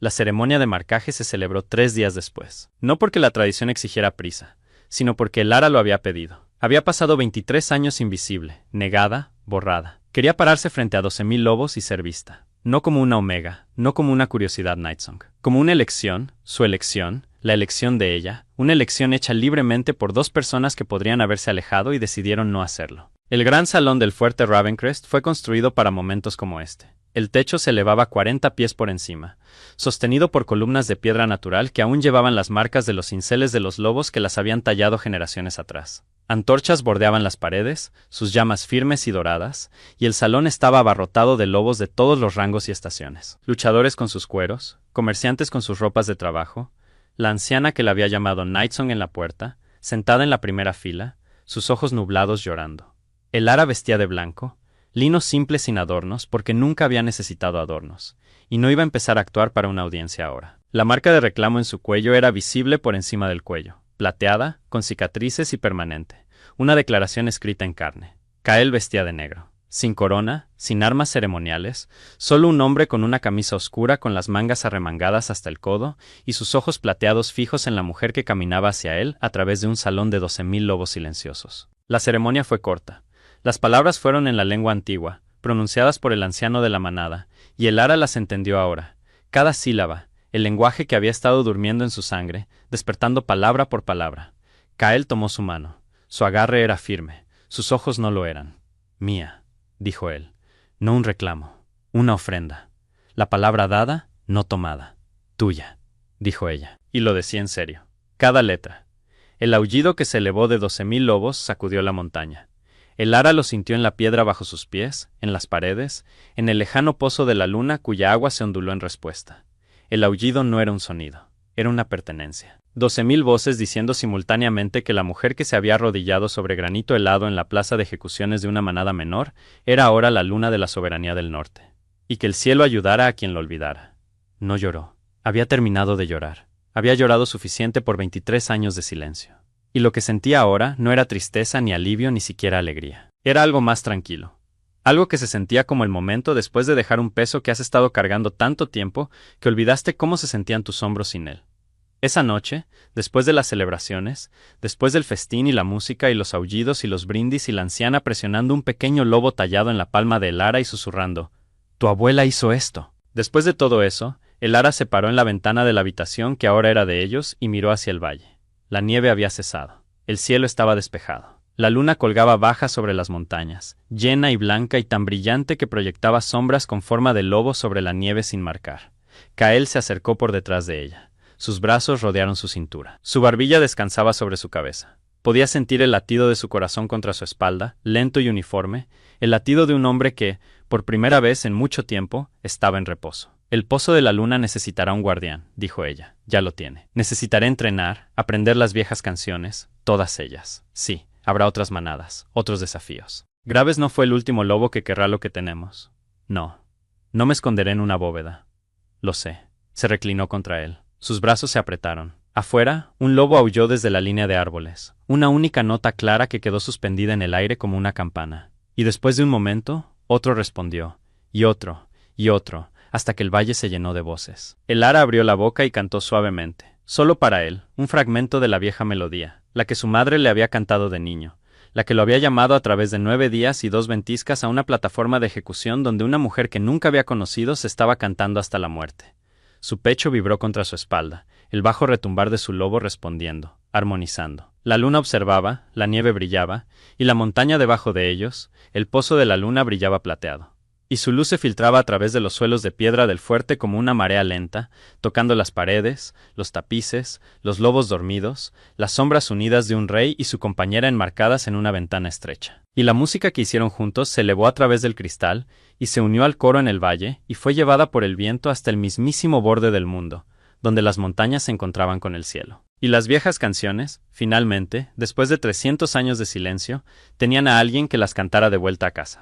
La ceremonia de marcaje se celebró 3 días después, no porque la tradición exigiera prisa, sino porque el ara lo había pedido. Había pasado 23 años invisible, negada, borrada. Quería pararse frente a 12.000 lobos y ser vista. No como una omega, no como una curiosidad Nightsong, como una elección, su elección, la elección de ella, una elección hecha libremente por 2 personas que podrían haberse alejado y decidieron no hacerlo. El gran salón del fuerte Ravencrest fue construido para momentos como este. El techo se elevaba 40 pies por encima, sostenido por columnas de piedra natural que aún llevaban las marcas de los cinceles de los lobos que las habían tallado generaciones atrás. Antorchas bordeaban las paredes, sus llamas firmes y doradas, y el salón estaba abarrotado de lobos de todos los rangos y estaciones. Luchadores con sus cueros, comerciantes con sus ropas de trabajo, la anciana que la había llamado Nightsong en la puerta, sentada en la primera fila, sus ojos nublados llorando. El ara vestía de blanco, lino simple sin adornos porque nunca había necesitado adornos, y no iba a empezar a actuar para una audiencia ahora. La marca de reclamo en su cuello era visible por encima del cuello, plateada, con cicatrices y permanente, una declaración escrita en carne. Kael vestía de negro, sin corona, sin armas ceremoniales, solo un hombre con una camisa oscura con las mangas arremangadas hasta el codo y sus ojos plateados fijos en la mujer que caminaba hacia él a través de un salón de 12.000 lobos silenciosos. La ceremonia fue corta. Las palabras fueron en la lengua antigua, pronunciadas por el anciano de la manada, y el ara las entendió ahora. Cada sílaba, el lenguaje que había estado durmiendo en su sangre, despertando palabra por palabra. Kael tomó su mano. Su agarre era firme, sus ojos no lo eran. Mía, dijo él, no un reclamo, una ofrenda. La palabra dada, no tomada. Tuya, dijo ella, y lo decía en serio. Cada letra. El aullido que se elevó de 12.000 lobos sacudió la montaña. El ara lo sintió en la piedra bajo sus pies, en las paredes, en el lejano pozo de la luna cuya agua se onduló en respuesta. El aullido no era un sonido, era una pertenencia. 12.000 voces diciendo simultáneamente que la mujer que se había arrodillado sobre granito helado en la plaza de ejecuciones de una manada menor era ahora la luna de la soberanía del norte, y que el cielo ayudara a quien lo olvidara. No lloró. Había terminado de llorar. Había llorado suficiente por 23 años de silencio. Y lo que sentía ahora no era tristeza ni alivio ni siquiera alegría. Era algo más tranquilo. Algo que se sentía como el momento después de dejar un peso que has estado cargando tanto tiempo que olvidaste cómo se sentían tus hombros sin él. Esa noche, después de las celebraciones, después del festín y la música y los aullidos y los brindis y la anciana presionando un pequeño lobo tallado en la palma de Elara y susurrando, «Tu abuela hizo esto». Después de todo eso, Elara se paró en la ventana de la habitación que ahora era de ellos y miró hacia el valle. La nieve había cesado. El cielo estaba despejado. La luna colgaba baja sobre las montañas, llena y blanca y tan brillante que proyectaba sombras con forma de lobo sobre la nieve sin marcar. Kael se acercó por detrás de ella. Sus brazos rodearon su cintura. Su barbilla descansaba sobre su cabeza. Podía sentir el latido de su corazón contra su espalda, lento y uniforme, el latido de un hombre que, por primera vez en mucho tiempo, estaba en reposo. «El pozo de la luna necesitará un guardián», dijo ella. «Ya lo tiene. Necesitaré entrenar, aprender las viejas canciones, todas ellas. Sí. Habrá otras manadas, otros desafíos. Graves no fue el último lobo que querrá lo que tenemos. No. No me esconderé en una bóveda. Lo sé». Se reclinó contra él. Sus brazos se apretaron. Afuera, un lobo aulló desde la línea de árboles, una única nota clara que quedó suspendida en el aire como una campana. Y después de un momento, otro respondió, y otro, hasta que el valle se llenó de voces. Elara abrió la boca y cantó suavemente. Solo para él, un fragmento de la vieja melodía, la que su madre le había cantado de niño, la que lo había llamado a través de 9 días y 2 ventiscas a una plataforma de ejecución donde una mujer que nunca había conocido se estaba cantando hasta la muerte. Su pecho vibró contra su espalda, el bajo retumbar de su lobo respondiendo, armonizando. La luna observaba, la nieve brillaba, y la montaña debajo de ellos, el pozo de la luna brillaba plateado. Y su luz se filtraba a través de los suelos de piedra del fuerte como una marea lenta, tocando las paredes, los tapices, los lobos dormidos, las sombras unidas de un rey y su compañera enmarcadas en una ventana estrecha. Y la música que hicieron juntos se elevó a través del cristal, y se unió al coro en el valle, y fue llevada por el viento hasta el mismísimo borde del mundo, donde las montañas se encontraban con el cielo. Y las viejas canciones, finalmente, después de 300 años de silencio, tenían a alguien que las cantara de vuelta a casa.